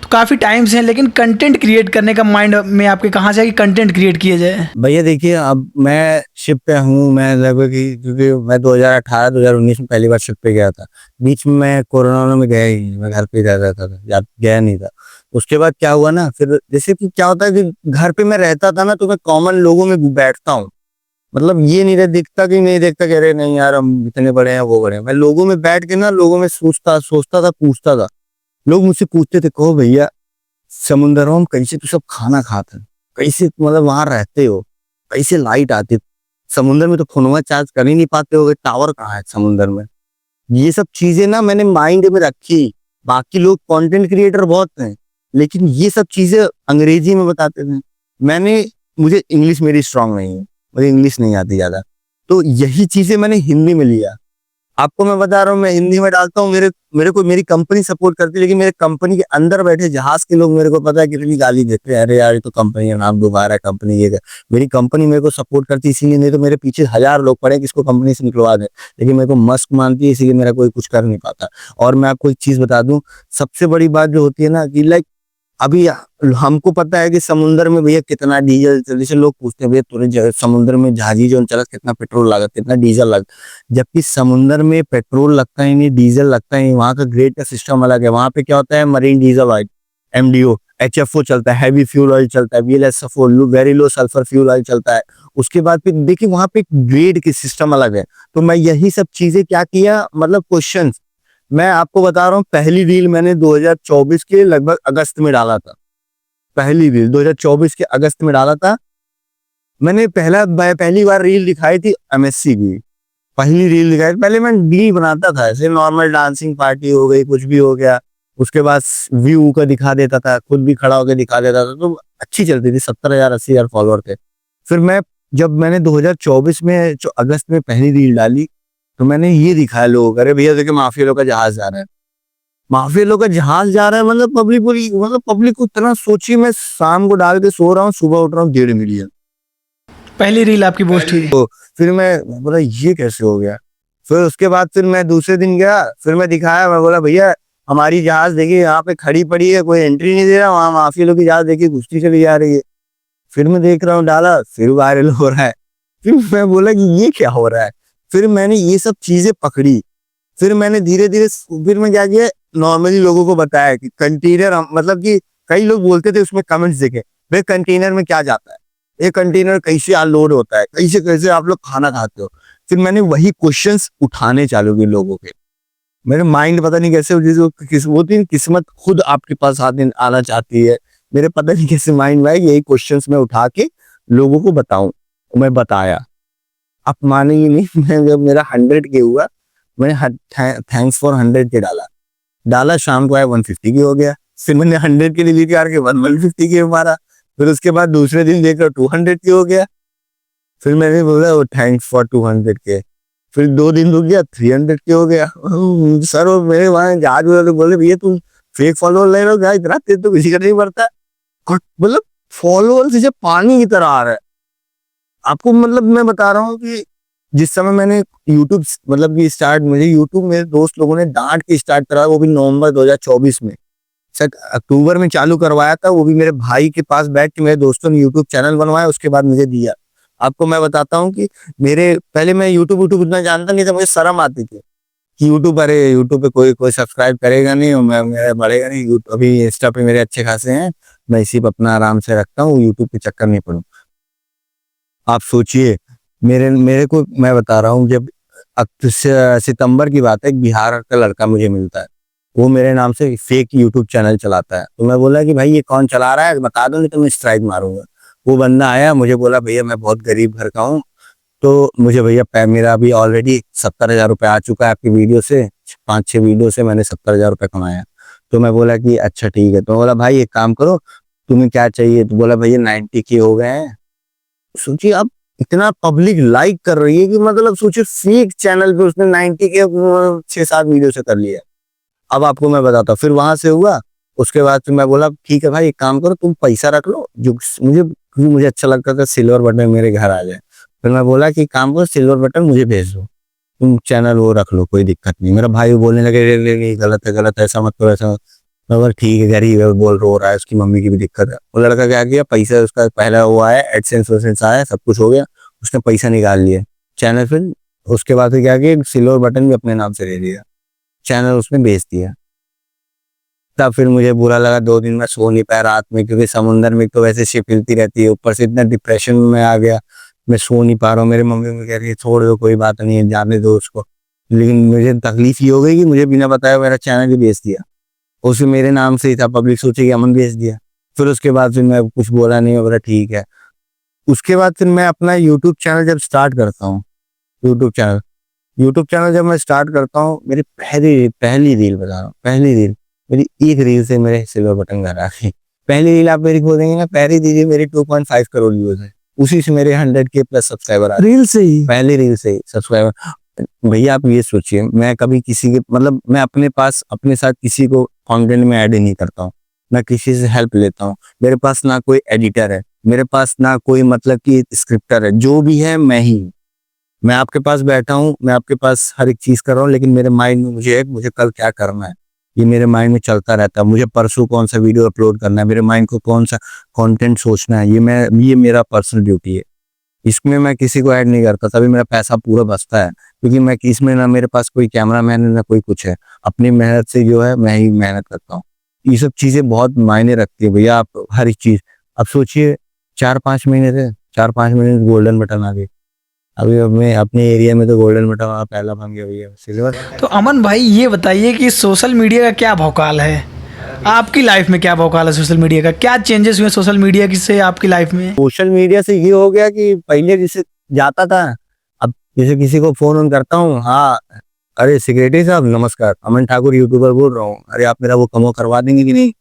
तो काफ़ी टाइम से हैं, लेकिन कंटेंट क्रिएट करने का माइंड में आपके कहाँ से है कि कंटेंट क्रिएट किया जाए? भैया देखिए, अब मैं शिप पे हूँ, मैं लगभग क्योंकि मैं 2018-2019 में पहली बार शिप पे गया था। बीच में मैं कोरोना में गया ही नहीं, मैं घर पे ही रहता था, गया नहीं था। उसके बाद क्या हुआ ना, फिर जैसे कि क्या होता है कि घर पे मैं रहता था ना, तो मैं कॉमन लोगों में बैठता हूँ। मतलब ये नहीं दिखता कि नहीं देखता कि अरे नहीं यार हम इतने बड़े हैं वो बड़े हैं। मैं लोगों में बैठ के ना लोगों में सोचता था, पूछता था। लोग मुझसे पूछते थे, कहो भैया समुंदरों में कैसे तू सब खाना खाते हैं, कैसे मतलब वहां रहते हो, कैसे लाइट आती, समुंदर में तो फोनवा चार्ज कर ही नहीं पाते हो, टावर कहाँ है समुंदर में। ये सब चीजें ना मैंने माइंड में रखी। बाकी लोग कंटेंट क्रिएटर बहुत हैं, लेकिन ये सब चीजें अंग्रेजी में बताते थे। मुझे इंग्लिश मेरी स्ट्रांग नहीं है, मुझे इंग्लिश नहीं आती ज्यादा, तो यही चीजें मैंने हिंदी में लिया। आपको मैं बता रहा हूँ, मैं हिंदी में डालता हूँ, मेरे को मेरी कंपनी सपोर्ट करती है, लेकिन मेरे कंपनी के अंदर बैठे जहाज के लोग मेरे को पता है कितनी गाली देते हैं, अरे यार ये तो कंपनी का नाम डुबा रहा है, कंपनी ये मेरी कंपनी मेरे को सपोर्ट करती है इसीलिए, नहीं तो मेरे पीछे 1000 लोग पड़े कि इसको कंपनी से निकलवा दे, लेकिन मेरे को मस्क मानती है इसीलिए मेरा कोई कुछ कर नहीं पाता। और मैं आपको एक चीज बता दूं, सबसे बड़ी बात जो होती है ना कि लाइक अभी हमको पता है कि समुद्र में भैया कितना डीजल, जैसे लोग पूछते हैं भैया तूने समुद्र में जहाजी जो चला कितना पेट्रोल लागत, कितना डीजल लागत, जबकि समुद्र में पेट्रोल लगता ही नहीं, डीजल लगता ही नहीं। वहां का ग्रेड का सिस्टम अलग है। वहां पे क्या होता है, marine diesel oil, MDO, HFO चलता है, हैवी फ्यूल ऑयल चलता है, VLSFO very low sulphur fuel oil चलता है। उसके बाद फिर देखिए वहां पे ग्रेड के सिस्टम अलग है। तो मैं यही सब चीजें क्या किया, मतलब क्वेश्चन मैं आपको बता रहा हूँ। पहली रील मैंने 2024 के लगभग अगस्त में डाला था। पहली रील 2024 के अगस्त में डाला था मैंने। पहली बार रील दिखाई थी एमएससी की, पहली रील दिखाई। पहले मैं रील बनाता था ऐसे नॉर्मल, डांसिंग पार्टी हो गई, कुछ भी हो गया, उसके बाद व्यू का दिखा देता था, खुद भी खड़ा होकर दिखा देता था, तो अच्छी चलती थी। 70,000-80,000 फॉलोअर थे। फिर मैंने 2024 में जो अगस्त में पहली रील डाली, तो मैंने ये दिखाया लोगों को, अरे भैया देखिए माफिया लोग का जहाज जा रहा है, माफिया लोग का जहाज जा रहा है। मतलब पब्लिक को इतना सोची, मैं शाम को डाल के सो रहा हूँ, सुबह उठ रहा हूँ 1.5 मिलियन। पहली रील आपकी पोस्ट हुई? तो फिर मैं बोला ये कैसे हो गया। फिर उसके बाद फिर मैं दूसरे दिन गया, फिर मैं दिखाया, मैं बोला भैया हमारी जहाज देखिए यहाँ पे खड़ी पड़ी है, कोई एंट्री नहीं दे रहा, वहां माफिया लोग की जहाज देखिए घुसती चली जा रही है। फिर मैं देख रहा हूँ, डाला, फिर वायरल हो रहा है। फिर मैं बोला कि ये क्या हो रहा है। फिर मैंने ये सब चीजें पकड़ी। फिर मैंने धीरे धीरे फिर मैं क्या किया, नॉर्मली लोगों को बताया कि कंटेनर, मतलब कि कई लोग बोलते थे उसमें कमेंट्स देखे, भाई कंटेनर में क्या जाता है, ये कंटेनर कैसे अनलोड होता है, कैसे कैसे आप लोग खाना खाते हो। फिर मैंने वही क्वेश्चंस उठाने चालू किए लोगों के। मेरे माइंड पता नहीं कैसे होती किस्मत खुद आपके पास आना चाहती है। मेरे पता नहीं कैसे माइंड में यही क्वेश्चंस मैं उठा के लोगों को बताऊं। मैं बताया, आप मानेंगे नहीं, मैं जब मेरा 100 के हुआ, मैंने थैंक्स फॉर 100 के डाला, शाम को आया 150 की हो गया। फिर मैंने 100 के डिलीट करके 150 के मारा। फिर उसके बाद दूसरे दिन देख रहा 200 की हो गया। फिर मैंने बोला थैंक्स फॉर 200 के। फिर 2 दिन रुक गया, 300 के हो गया। सर वो मेरे वहां जहाज वाले बोले भैया तुम फेक फॉलोअर ले रहे हो क्या, इतना तेज तो किसी का नहीं बढ़ता। मतलब फॉलोअर जैसे पानी की तरह आ रहा है आपको। मतलब मैं बता रहा हूँ कि जिस समय मैंने यूट्यूब मतलब कि स्टार्ट, मुझे यूट्यूब मेरे दोस्त लोगों ने डांट के स्टार्ट करा, वो भी नवंबर 2024 में, सर अक्टूबर में चालू करवाया था, वो भी मेरे भाई के पास बैठ के मेरे दोस्तों ने यूट्यूब चैनल बनवाया, उसके बाद मुझे दिया। आपको मैं बताता हूँ कि पहले मैं यूट्यूब उतना जानता नहीं था, मुझे शर्म आती थी कि यूट्यूब, अरे यूट्यूब पे कोई सब्सक्राइब करेगा नहीं और मेरा बढ़ेगा नहीं। अभी इंस्टा पे मेरे अच्छे खासे हैं, मैं इसी पे अपना आराम से रखता हूँ, यूट्यूब के चक्कर नहीं पड़ू। आप सोचिए, मेरे को मैं बता रहा हूँ, जब सितंबर की बात है, एक बिहार का लड़का मुझे मिलता है, वो मेरे नाम से फेक यूट्यूब चैनल चलाता है। तो मैं बोला कि भाई ये कौन चला रहा है, बता दो नहीं तो मैं स्ट्राइक मारूंगा। वो बंदा आया, मुझे बोला भैया मैं बहुत गरीब घर का हूँ, तो मुझे भैया मेरा अभी ऑलरेडी 70,000 रुपये आ चुका है आपकी वीडियो से, 5-6 वीडियो से मैंने 70,000 रुपये कमाया। तो मैं बोला कि अच्छा ठीक है। तो बोला भाई एक काम करो, तुम्हें क्या चाहिए। तो बोला भैया 90 के हो गए हैं। सोचिए आप, इतना पब्लिक लाइक कर रही है कि मतलब सोचिए फेक चैनल पे उसने 90 के 6-7 वीडियो से कर लिया। अब आपको मैं बताता हूँ, फिर वहां से हुआ। उसके बाद फिर मैं बोला ठीक है भाई एक काम करो, तुम पैसा रख लो, जो मुझे अच्छा लगता था सिल्वर बटन मेरे घर आ जाए। फिर मैं बोला कि काम करो, सिल्वर बटन मुझे भेज दो, तुम चैनल वो रख लो, कोई दिक्कत नहीं। मेरा भाई बोलने लगे रे गलत है, ऐसा मत करो, ऐसा। मैं बोला ठीक है, गरीब है, बोल रो रहा है, उसकी मम्मी की भी दिक्कत है। वो लड़का क्या किया, पैसा उसका पहला हुआ है, एडसेंस वेडसेंस आया, सब कुछ हो गया, उसने पैसा निकाल लिया चैनल फिर। उसके बाद फिर क्या किया, सिल्वर बटन भी अपने नाम से ले लिया, चैनल उसने बेच दिया। तब फिर मुझे बुरा लगा, 2 दिन मैं सो नहीं पाया रात में, क्योंकि समुंदर में तो वैसे शिप हिलती रहती है, ऊपर से इतना डिप्रेशन में आ गया, मैं सो नहीं पा रहा हूँ। मेरी मम्मी मुझे कह रही है छोड़ दो, कोई बात नहीं है, जाने दो उसको। लेकिन मुझे तकलीफ ये हो गई कि मुझे बिना बताया मेरा चैनल ही बेच दिया। उसे मेरे नाम से ही था, पब्लिक सोचे कि अमन बेच दिया। फिर उसके बाद फिर मैं कुछ बोला नहीं, बोला ठीक है। उसके बाद फिर मैं अपना यूट्यूब चैनल जब स्टार्ट करता हूँ, यूट्यूब चैनल यूट्यूब चैनल जब मैं स्टार्ट करता हूँ, मेरी पहली पहली रील बता रहा हूँ, पहली रील मेरी एक रील से मेरे सिल्वर बटन घर आ गई। पहली रील आप मेरी खोलेंगे ना, पहली रील मेरी 2.5 करोड़ व्यूज है, उसी से मेरे 100K प्लस सब्सक्राइबर आ रील से ही? पहली रील से ही सब्सक्राइबर। भैया आप ये सोचिए, मैं कभी किसी के मतलब मैं अपने पास अपने साथ किसी को कंटेंट में ऐड ही नहीं करता हूँ, ना किसी से हेल्प लेता हूँ। मेरे पास ना कोई एडिटर है, मेरे पास ना कोई मतलब कि स्क्रिप्टर है, जो भी है मैं ही हूँ। मैं आपके पास बैठा हूँ, मैं आपके पास हर एक चीज कर रहा हूँ, लेकिन मेरे माइंड में मुझे कल क्या करना है, ये मेरे माइंड में चलता रहता है। मुझे परसों कौन सा वीडियो अपलोड करना है, मेरे माइंड को कौन सा कंटेंट सोचना है, ये मेरा पर्सनल ड्यूटी है। इसमें मैं किसी को ऐड नहीं करता, तभी मेरा पैसा पूरा बचता है, क्योंकि मैं इसमें ना मेरे पास कोई कैमरा मैन है ना कोई कुछ है, अपनी मेहनत से जो है मैं ही मेहनत करता हूँ। ये सब चीजें बहुत मायने रखती है भैया, आप हर एक चीज। अब सोचिए 4-5 महीने से 4-5 महीने गोल्डन बटन आ गई। अभी अपने अपने एरिया में तो गोल्डन बटन पहला बन गया भैया, सिल्वर। तो अमन भाई ये बताइए कि सोशल मीडिया का क्या भौकाल है? आपकी लाइफ में क्या भौकाल है सोशल मीडिया का? क्या चेंजेस हुए सोशल मीडिया की से आपकी लाइफ में? सोशल मीडिया से ये हो गया कि पहले जैसे जाता था, अब जैसे किसी को फोन ऑन करता हूँ, हाँ अरे सेक्रेटरी साहब नमस्कार, अमन ठाकुर यूट्यूबर बोल रहा हूँ, अरे आप मेरा वो कमो करवा देंगे कि नहीं?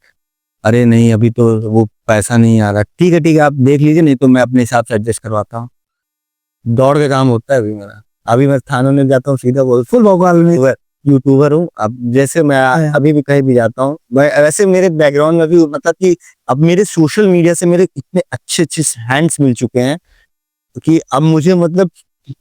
अरे नहीं अभी तो वो पैसा नहीं आ रहा, ठीक है आप देख लीजिए, नहीं तो मैं अपने हिसाब से एडजस्ट करवाता हूँ। दौड़ के काम होता है अभी मेरा। अभी मैं थानों में जाता हूँ, सीधा बोल फुल भोकाल में यूट्यूबर हूँ। अब जैसे मैं अभी भी कहीं भी जाता हूँ, मैं वैसे मेरे बैकग्राउंड में भी मतलब कि अब मेरे सोशल मीडिया से मेरे इतने अच्छे अच्छे हैंड्स मिल चुके हैं कि अब मुझे मतलब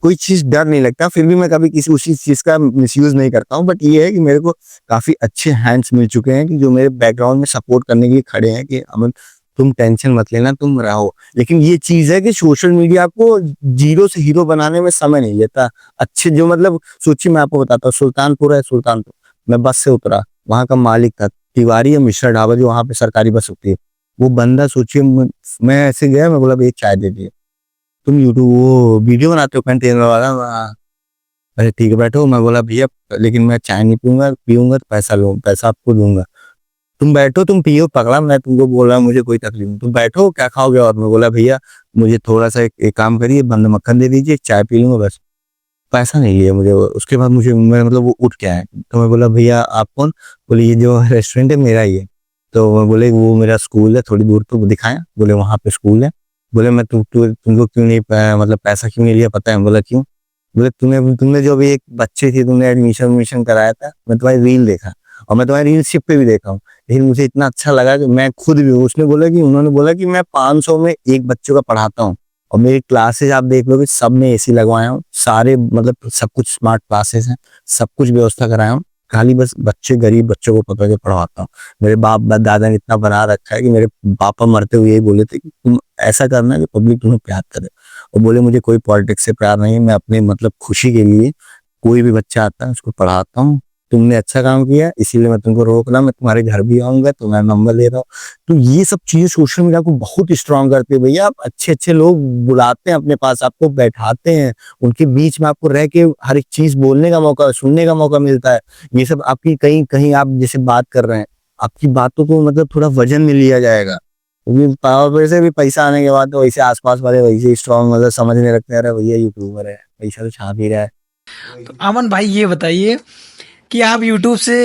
कोई चीज डर नहीं लगता। फिर भी मैं कभी किसी उसी चीज का मिसयूज नहीं करता हूँ, बट ये है कि मेरे को काफी अच्छे हैंड्स मिल चुके हैं कि जो मेरे बैकग्राउंड में सपोर्ट करने के लिए खड़े हैं कि अमन तुम टेंशन मत लेना, तुम रहो। लेकिन ये चीज है कि सोशल मीडिया आपको जीरो से हीरो बनाने में समय नहीं लेता। अच्छे जो मतलब सोचिए, मैं आपको बताता हूँ, सुल्तानपुर है, सुल्तानपुर मैं बस से उतरा, वहां का मालिक था तिवारी या मिश्रा ढाबा, जो वहां पे सरकारी बस होती है। वो बंदा सोचिए, मैं ऐसे गया, मैं बोला भैया चाय दे दिए, तुम यूट्यूब वो वीडियो बनाते हो कंटेनर वाला? अरे ठीक है बैठो। मैं बोला भैया लेकिन मैं चाय नहीं पीऊंगा, पीऊंगा तो पैसा लूँ, पैसा आपको दूंगा। तुम बैठो, तुम पियो पकड़ा, मैं तुमको बोल रहा हूँ मुझे कोई तकलीफ नहीं, तुम बैठो क्या खाओगे? और मैं बोला भैया मुझे थोड़ा सा एक काम करिए, बंद मक्खन दे दीजिए, चाय पी लूंगा बस, पैसा नहीं लिया मुझे। उसके बाद मुझे मैं मतलब वो उठ के आए, तो मैं बोला भैया आप कौन? बोले ये जो रेस्टोरेंट है मेरा ही है। तो मैं बोले वो मेरा स्कूल है थोड़ी दूर, तो दिखाया, बोले वहां पे स्कूल है। बोले मैं तुमको क्यों नहीं मतलब पैसा क्यों नहीं लिया पता है? बोला क्यों? बोले तुमने जो अभी एक बच्चे थी, तुमने एडमिशन एडमिशन कराया था, मैं तुम्हारी रील देखा और मैं तुम्हारी रील शिप पे भी देखा हूँ, लेकिन मुझे इतना अच्छा लगा कि मैं खुद भी, उसने बोला कि उन्होंने बोला कि मैं 500 में एक बच्चों का पढ़ाता हूँ, और मेरी क्लासेज आप देख लोगे सब में एसी लगवाया हूँ, सारे मतलब सब कुछ स्मार्ट क्लासेस हैं, सब कुछ व्यवस्था कराया हूँ, खाली बस बच्चे गरीब बच्चों को पकड़ के पढ़वाता हूँ। मेरे बाप दादा ने इतना बना रखा है कि मेरे पापा मरते हुए यही बोले थे कि तुम ऐसा करना कि पब्लिक तुम्हें प्यार करे। और बोले मुझे कोई पॉलिटिक्स से प्यार नहीं है, मैं अपने मतलब खुशी के लिए कोई भी बच्चा आता है उसको पढ़ाता हूँ। तुमने अच्छा काम किया इसीलिए मैं तुमको रोक रहा, मैं तुम्हारे घर भी आऊंगा, तुम्हारा नंबर ले रहा हूँ। तो ये सब चीजें सोशल मीडिया को बहुत स्ट्रांग करती है भैया। आप अच्छे अच्छे लोग बुलाते हैं अपने पास, आपको बैठाते हैं, उनके बीच में आपको रह के हर एक चीज बोलने का मौका, सुनने का मौका मिलता है। ये सब आपकी कहीं कहीं आप जैसे बात कर रहे हैं, आपकी बातों को मतलब थोड़ा वजन में लिया जाएगा, क्योंकि पावर से भी पैसा आने के बाद तो वैसे आसपास वाले वैसे स्ट्रांग मतलब समझने लगते हैं, अरे भैया यूट्यूबर है, पैसा तो छाप ही रहा है। तो अमन भाई ये बताइए कि आप यूट्यूब से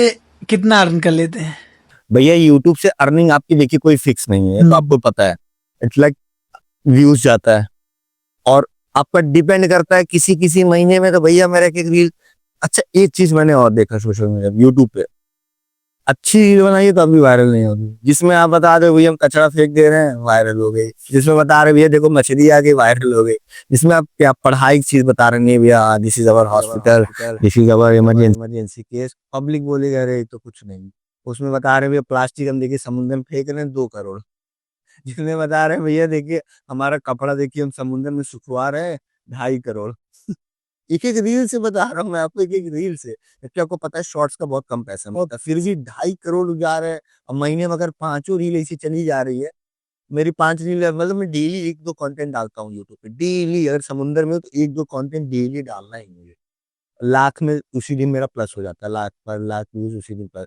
कितना अर्न कर लेते हैं? भैया यूट्यूब से अर्निंग आपकी देखिए कोई फिक्स नहीं है, तो आपको पता है, इट्स लाइक व्यूज जाता है और आपका डिपेंड करता है। किसी किसी महीने में तो भैया मेरा एक रील, अच्छा एक चीज मैंने और देखा सोशल मीडिया यूट्यूब पे, अच्छी रील बनाइए तो अभी वायरल नहीं होगी। जिसमें आप बता रहे हो भैया हम कचरा फेंक दे रहे हैं, वायरल हो गई। जिसमें बता रहे भैया देखो मछली आ गई, वायरल हो गई। जिसमें आप क्या पढ़ाई की चीज बता रहे नहीं भैया, this is our hospital, this is our emergency case, public बोलेगा अरे तो कुछ नहीं। उसमें बता रहे हैं भैया प्लास्टिक हम देखिए समुद्र में फेंक रहे हैं 2 करोड़। जिसमें बता रहे हैं भैया देखिए हमारा कपड़ा देखिए हम समुद्र में सुखवा रहे हैं 2.5 करोड़। एक एक रील से बता रहा हूँ मैं आपको, एक एक रील से, जबकि आपको पता है शॉर्ट्स का बहुत कम पैसा होता है, फिर भी 2.5 करोड़ जा रहे हैं। अब महीने में अगर 5 रील ऐसी चली जा रही है, मेरी 5 रील मतलब मैं डेली 1-2 कंटेंट डालता हूँ यूट्यूब पे डेली। अगर समुद्र में हो तो 1-2 कंटेंट डेली डालना ही मुझे। लाख में उसी दिन मेरा प्लस हो जाता है, लाख पर लाख व्यूज उसी दिन प्लस।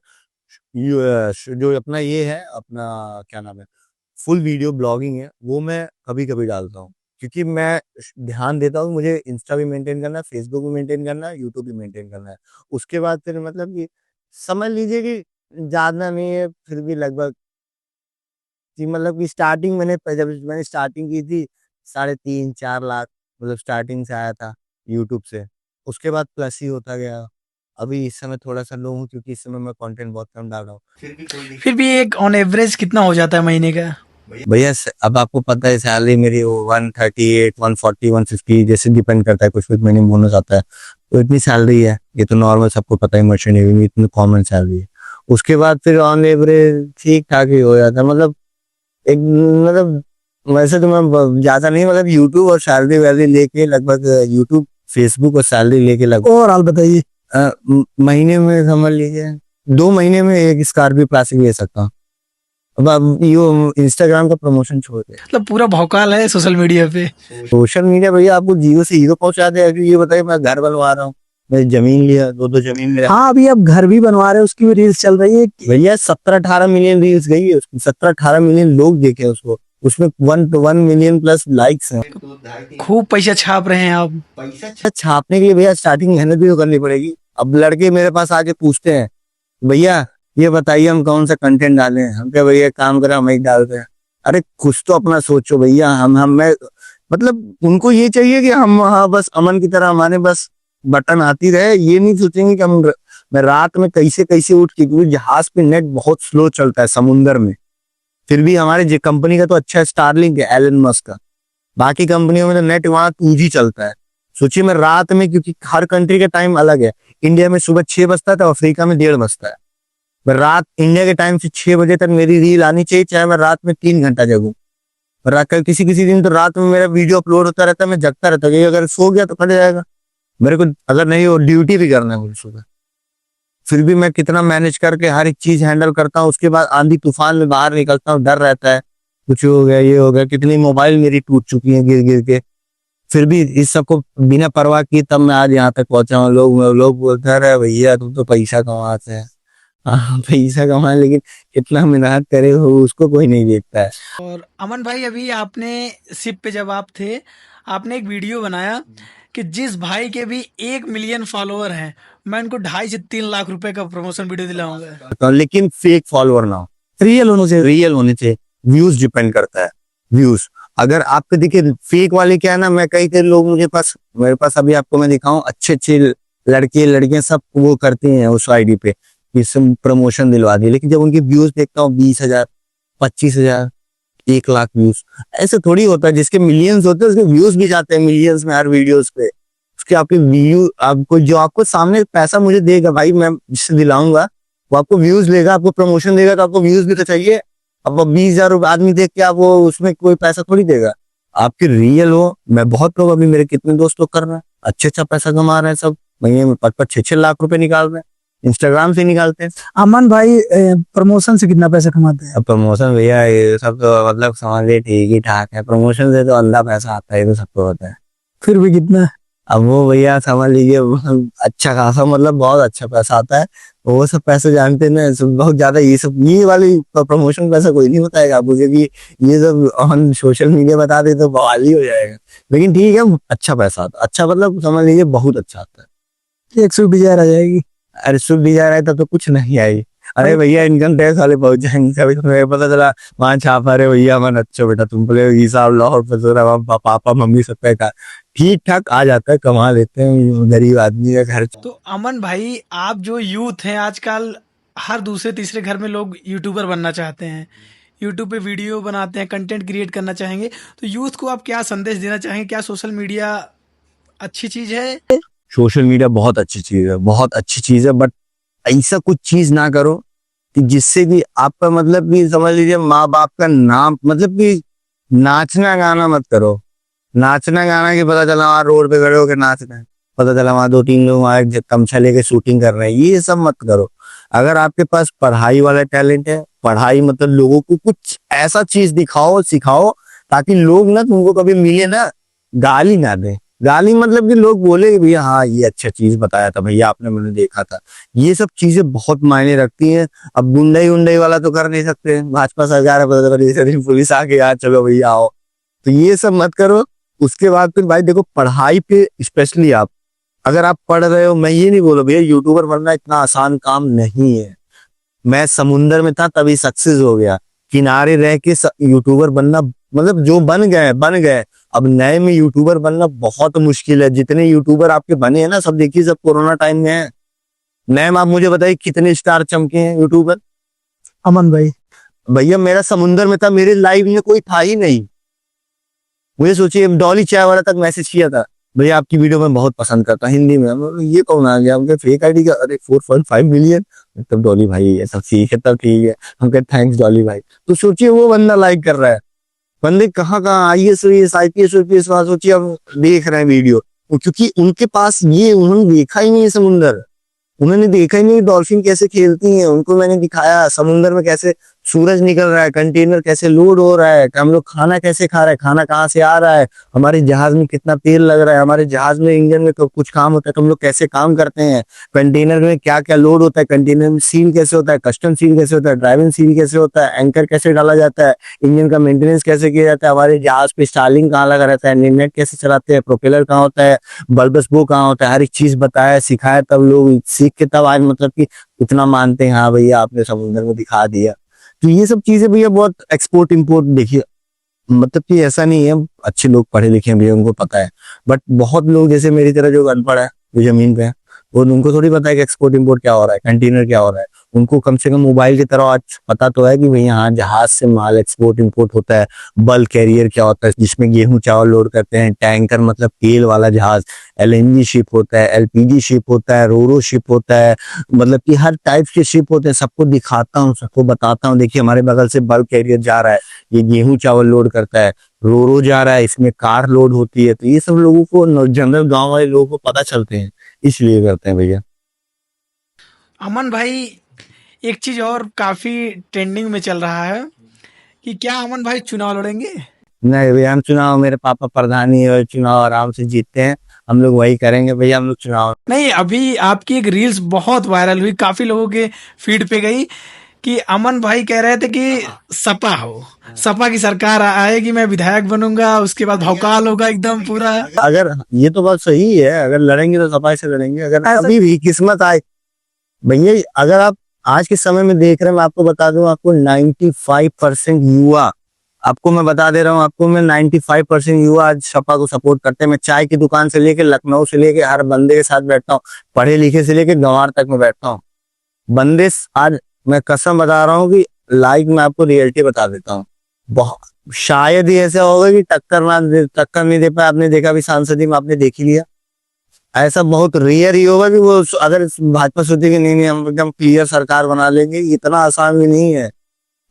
जो अपना ये है अपना क्या नाम है, फुल वीडियो ब्लॉगिंग है, वो मैं कभी कभी डालता हूँ क्योंकि मैं ध्यान देता हूँ मुझे इंस्टा भी मेंटेन करना है, फेसबुक भी मेंटेन करना है, यूट्यूब भी मेंटेन करना है। उसके बाद फिर मतलब कि समझ लीजिए कि ज्यादा नहीं है फिर भी लगभग कि मतलब कि स्टार्टिंग जब मैंने स्टार्टिंग की थी 3.5-4 लाख मतलब स्टार्टिंग से आया था यूट्यूब से। उसके बाद प्लस ही होता गया। अभी इस समय थोड़ा सा लो हूँ क्योंकि इस समय मैं कंटेंट बहुत कम डाल रहा हूँ। फिर भी एक ऑन एवरेज कितना हो जाता है महीने का? भैया अब आपको पता है सैलरी मेरी 138 140 150 जैसे डिपेंड करता है, कुछ कुछ महीने बोनस आता है, तो इतनी सैलरी है। ये तो नॉर्मल सबको पता है, मर्चेंट नेवी में इतनी कॉमन सैलरी है। उसके बाद फिर ऑन एवरेज ठीक ठाक ही हो जाता है, मतलब एक मतलब वैसे तो मैं ज्यादा नहीं, मतलब यूट्यूब और सैलरी वैलरी लेके लगभग यूट्यूब फेसबुक और सैलरी लेके लगभग ओवरऑल बताइए महीने में समझ लीजिए 2 महीने में एक स्कॉर्पियो क्लासिक ले सकता हूँ। अब यो इंस्टाग्राम का प्रमोशन छोड़ दे। मतलब पूरा भौकाल है सोशल मीडिया पे। सोशल मीडिया भैया आपको जीरो से हीरो पहुंचा दे। अभी ये बताइए मैं घर बनवा रहा हूँ, मैं जमीन लिया, 2-2 जमीन लिया। हाँ अभी अब घर भी बनवा रहे हैं, उसकी भी रील्स चल रही है भैया। 17-18 मिलियन रील्स गई है उसकी, 17-18 मिलियन लोग देखे उसको, उसमें 1 मिलियन प्लस लाइक्स हैं। खूब पैसा छाप रहे हैं आप। पैसा छापने के लिए भैया स्टार्टिंग मेहनत भी तो करनी पड़ेगी। अब लड़के मेरे पास आके पूछते हैं भैया ये बताइए हम कौन सा कंटेंट डालें, हम क्या भैया काम करें हम ही डालते हैं। अरे कुछ तो अपना सोचो भैया। हम मैं मतलब उनको ये चाहिए कि हम हाँ बस अमन की तरह हमारे बस बटन आती रहे, ये नहीं सोचेंगे कि मैं रात में कैसे कैसे उठ के, क्योंकि जहाज पे नेट बहुत स्लो चलता है समुंदर में। फिर भी हमारे कंपनी का तो अच्छा है, स्टारलिंक है एलन मस्क का। बाकी कंपनियों में तो नेट वहां 2G चलता है। सोचिए मैं रात में, क्योंकि हर कंट्री का टाइम अलग है, इंडिया में सुबह 6 बजता था, अफ्रीका में 1:30 बजता है। मैं रात इंडिया के टाइम से 6 बजे तक मेरी रील आनी चाहिए, चाहे मैं रात में 3 घंटा जगूं। किसी किसी दिन तो रात में मेरा वीडियो अपलोड होता रहता है, मैं जगता रहता हूँ, अगर सो गया तो कट जाएगा मेरे को, अगर नहीं हो ड्यूटी भी करना है मुझे सुबह। फिर भी मैं कितना मैनेज करके हर एक चीज हैंडल करता हूँ। उसके बाद आंधी तूफान में बाहर निकलता हूँ, डर रहता है कुछ हो गया ये हो गया, कितनी मोबाइल मेरी टूट चुकी है गिर गिर के। फिर भी इस सबको बिना परवाह किए तब मैं आज यहाँ तक पहुंचा हूँ। लोग बोलते हैं अरे भैया तुम तो पैसा कमाते हैं। हाँ पैसा कमाए, लेकिन कितना मेहनत करे हो उसको कोई नहीं देखता है। और अमन भाई अभी आपने शिप पे जब आप थे, आपने एक वीडियो बनाया कि जिस भाई के भी 1 मिलियन फॉलोअर हैं मैं उनको 2.5 से 3 लाख रुपए का प्रमोशन वीडियो दिलाऊंगा। तो लेकिन फेक फॉलोअर ना हो, रियल होने से व्यूज डिपेंड करता है। व्यूज अगर आपके देखिए फेक वाले क्या है ना, मैं कई कई लोग मेरे पास अभी आपको मैं दिखाऊं, अच्छे अच्छे लड़के लड़कियां सब वो करते हैं उस आईडी पे प्रमोशन दिलवा दी, लेकिन जब उनके व्यूज देखता हूँ 20,000 25,000 1 लाख व्यूज, ऐसे थोड़ी होता है। जिसके मिलियंस होते हैं उसके व्यूज भी जाते हैं मिलियंस में हर वीडियोस पे। उसके आपके व्यू आपको जो आपको सामने पैसा मुझे देगा भाई, मैं जिससे दिलाऊंगा वो आपको व्यूज लेगा, आपको प्रमोशन देगा, तो आपको व्यूज भी तो चाहिए। अब वो 20,000 आदमी देख के आप वो उसमें कोई पैसा थोड़ी देगा। आपके रियल हो, मैं बहुत लोग अभी मेरे कितने दोस्त लोग कर रहे हैं, अच्छे अच्छा पैसा कमा रहे हैं, सब महीने में 5-6 लाख रुपए निकाल रहे हैं, इंस्टाग्राम से निकालते हैं। अमन भाई प्रमोशन से कितना पैसा कमाते हैं? अब प्रमोशन भैया ये सब तो मतलब समझ लीजिए ठीक ही ठाक है, प्रमोशन से तो अंधा पैसा आता है, ये तो सबको होता है। फिर भी कितना? अब वो भैया समझ लीजिए अच्छा खासा, मतलब बहुत अच्छा पैसा आता है। वो सब पैसे जानते हैं ना, बहुत ज्यादा ये वाली प्रमोशन पैसा कोई नहीं बताएगा आपको, क्योंकि ये सब ऑन सोशल मीडिया बता दे तो बवाल ही हो जाएगा। लेकिन ठीक है अच्छा पैसा आता, अच्छा मतलब समझ लीजिए बहुत अच्छा आता है। 120,000 आ जाएगी। अरे स्विफ्ट डिजायर आए तब तो कुछ नहीं आई। अरे भैया इनकम टैक्स वाले पहुंच जाएंगे, कभी तुम्हें पता चला वहां छापा रहे भैया मन अच्छा बेटा तुम बोले हिसाब लाहौर पर पापा मम्मी सब पे का ठीक ठाक आ जाता है, कमा लेते हैं गरीब आदमी का घर। तो अमन भाई आप जो यूथ हैं आजकल हर दूसरे तीसरे घर में लोग यूट्यूबर बनना चाहते हैं, यूट्यूब पे वीडियो बनाते हैं, कंटेंट क्रिएट करना चाहेंगे, तो यूथ को आप क्या संदेश देना चाहेंगे? क्या सोशल मीडिया अच्छी चीज है? सोशल मीडिया बहुत अच्छी चीज है, बहुत अच्छी चीज है, बट ऐसा कुछ चीज ना करो कि जिससे कि आपका मतलब कि समझ लीजिए माँ बाप का नाम, मतलब कि नाचना गाना मत करो। नाचना गाना की पता चला वहां रोड पे खड़े होकर नाच रहे हैं, पता चला वहां 2-3 लोग वहां गमछा लेके शूटिंग कर रहे हैं, ये सब मत करो। अगर आपके पास पढ़ाई वाला टैलेंट है, पढ़ाई मतलब लोगों को कुछ ऐसा चीज दिखाओ सिखाओ ताकि लोग ना तुमको कभी मिले ना गाली ना दे। गाली मतलब कि लोग बोले कि भैया हाँ ये अच्छा चीज बताया था भैया आपने, मैंने देखा था। ये सब चीजें बहुत मायने रखती हैं। अब गुंडई उंडई वाला तो कर नहीं सकते, भाजपा सरकार है, पुलिस आके यार चलो भैया आओ, तो ये सब मत करो। उसके बाद फिर भाई देखो पढ़ाई पे स्पेशली आप, अगर आप पढ़ रहे हो, मैं ये नहीं बोल भैया यूट्यूबर बनना इतना आसान काम नहीं है। मैं समुंदर में था तभी सक्सेस हो गया, किनारे रह के यूट्यूबर बनना मतलब जो बन गए बन गए। अब नए में यूट्यूबर बनना बहुत मुश्किल है। जितने यूट्यूबर आपके बने हैं ना सब देखिए सब कोरोना टाइम में है। मैम आप मुझे बताइए कितने स्टार चमके हैं यूट्यूबर। अमन भाई, भैया मेरा समुंदर में था, मेरे लाइव में कोई था ही नहीं। मुझे सोचिए डॉली चाय वाला तक मैसेज किया था, भैया आपकी वीडियो मैं बहुत पसंद करता हूँ हिंदी में। हम बोले, ये कौन आ गया? हमके फेक आईडी का, अरे 4.5 मिलियन। तब डॉली भाई ये सब ठीक है, तब ठीक है। हम कहते थैंक्स डॉली भाई। तो सोचिए वो बंदा लाइक कर रहा है, बंदे कहाँ कहाँ IAS IPS UPS वहां सोचिए अब देख रहे हैं वीडियो। क्योंकि उनके पास ये, उन्होंने देखा ही नहीं है समुंदर, उन्होंने देखा ही नहीं डॉल्फिन कैसे खेलती हैं। उनको मैंने दिखाया समुंदर में कैसे सूरज निकल रहा है, कंटेनर कैसे लोड हो रहा है, हम लोग खाना कैसे खा रहे हैं, खाना कहाँ से आ रहा है, हमारे जहाज में कितना तेल लग रहा है, हमारे जहाज में इंजन में कुछ काम होता है तो हम लोग कैसे काम करते हैं, कंटेनर में क्या क्या लोड होता है, कंटेनर में सील कैसे होता है, कस्टम सील कैसे होता है, ड्राइविंग सील कैसे होता है, एंकर कैसे डाला जाता है, इंजन का मेंटेनेंस कैसे किया जाता है, हमारे जहाज पे स्टार्लिंग कहाँ लगा रहता है, नेट कैसे चलाते हैं, प्रोपेलर कहाँ होता है, बल्बस वो कहाँ होता है, हर एक चीज बताया सिखाया, तब लोग सीख के तब आज मतलब कि इतना मानते हैं हाँ भैया आपने समुद्र में दिखा दिया। तो ये सब चीजें भैया बहुत एक्सपोर्ट इम्पोर्ट देखिए, मतलब कि ऐसा नहीं है अच्छे लोग पढ़े लिखे हैं भैया उनको पता है, बट बहुत लोग जैसे मेरी तरह जो अनपढ़ है जो जमीन पे है वो उनको थोड़ी पता है कि एक्सपोर्ट इम्पोर्ट क्या हो रहा है, कंटेनर क्या हो रहा है। उनको कम से कम मोबाइल की तरह आज पता तो है कि भैया हाँ जहाज से माल एक्सपोर्ट इम्पोर्ट होता है, बल्क कैरियर क्या होता है जिसमें गेहूं चावल लोड करते हैं, टैंकर मतलब तेल वाला जहाज, LNG शिप होता है, LPG शिप होता है, रोरो शिप होता है, मतलब कि हर टाइप के शिप होते हैं। सबको दिखाता हूँ, सबको बताता हूँ, देखिए हमारे बगल से बल्क कैरियर जा रहा है, ये गेहूं चावल लोड करता है, रोरो जा रहा है इसमें कार लोड होती है। तो ये सब लोगों को जनरल गांव वाले लोगों को पता चलते हैं, इसलिए करते हैं भैया। अमन भाई, एक चीज और काफी ट्रेंडिंग में चल रहा है कि क्या अमन भाई चुनाव लड़ेंगे? नहीं भैया हम चुनाव, मेरे पापा प्रधानी है और चुनाव आराम से जीतते हैं, हम लोग वही करेंगे भैया, हम लोग चुनाव। नहीं, अभी आपकी एक रील्स बहुत वायरल हुई, काफी लोगों के फीड पे गई कि अमन भाई कह रहे थे कि सपा हो, सपा की सरकार आएगी, मैं विधायक बनूंगा, उसके बाद भौकाल होगा एकदम पूरा। अगर ये तो बात सही है, अगर लड़ेंगे तो सफाई से लड़ेंगे, अगर अभी भी किस्मत आए भैया। अगर आप आज के समय में देख रहे हैं, मैं आपको बता दूं, आपको 95% युवा, आपको मैं बता दे रहा हूँ, आपको मैं 95% युवा आज सपा को सपोर्ट करते हैं। मैं चाय की दुकान से लेके लखनऊ से लेके हर बंदे के साथ बैठता हूँ, पढ़े लिखे से लेके गंवार तक में बैठता हूँ। बंदे आज मैं कसम बता रहा हूँ कि लाइक मैं आपको रियलिटी बता देता हूँ। बहुत शायद ही ऐसा होगा कि टक्कर नहीं दे पाए। आपने देखा भी सांसदी में, आपने देख ही लिया, ऐसा बहुत रेयर ही होगा कि वो अगर भाजपा सोचे कि नहीं नहीं हम एकदम क्लियर सरकार बना लेंगे, इतना आसान भी नहीं है।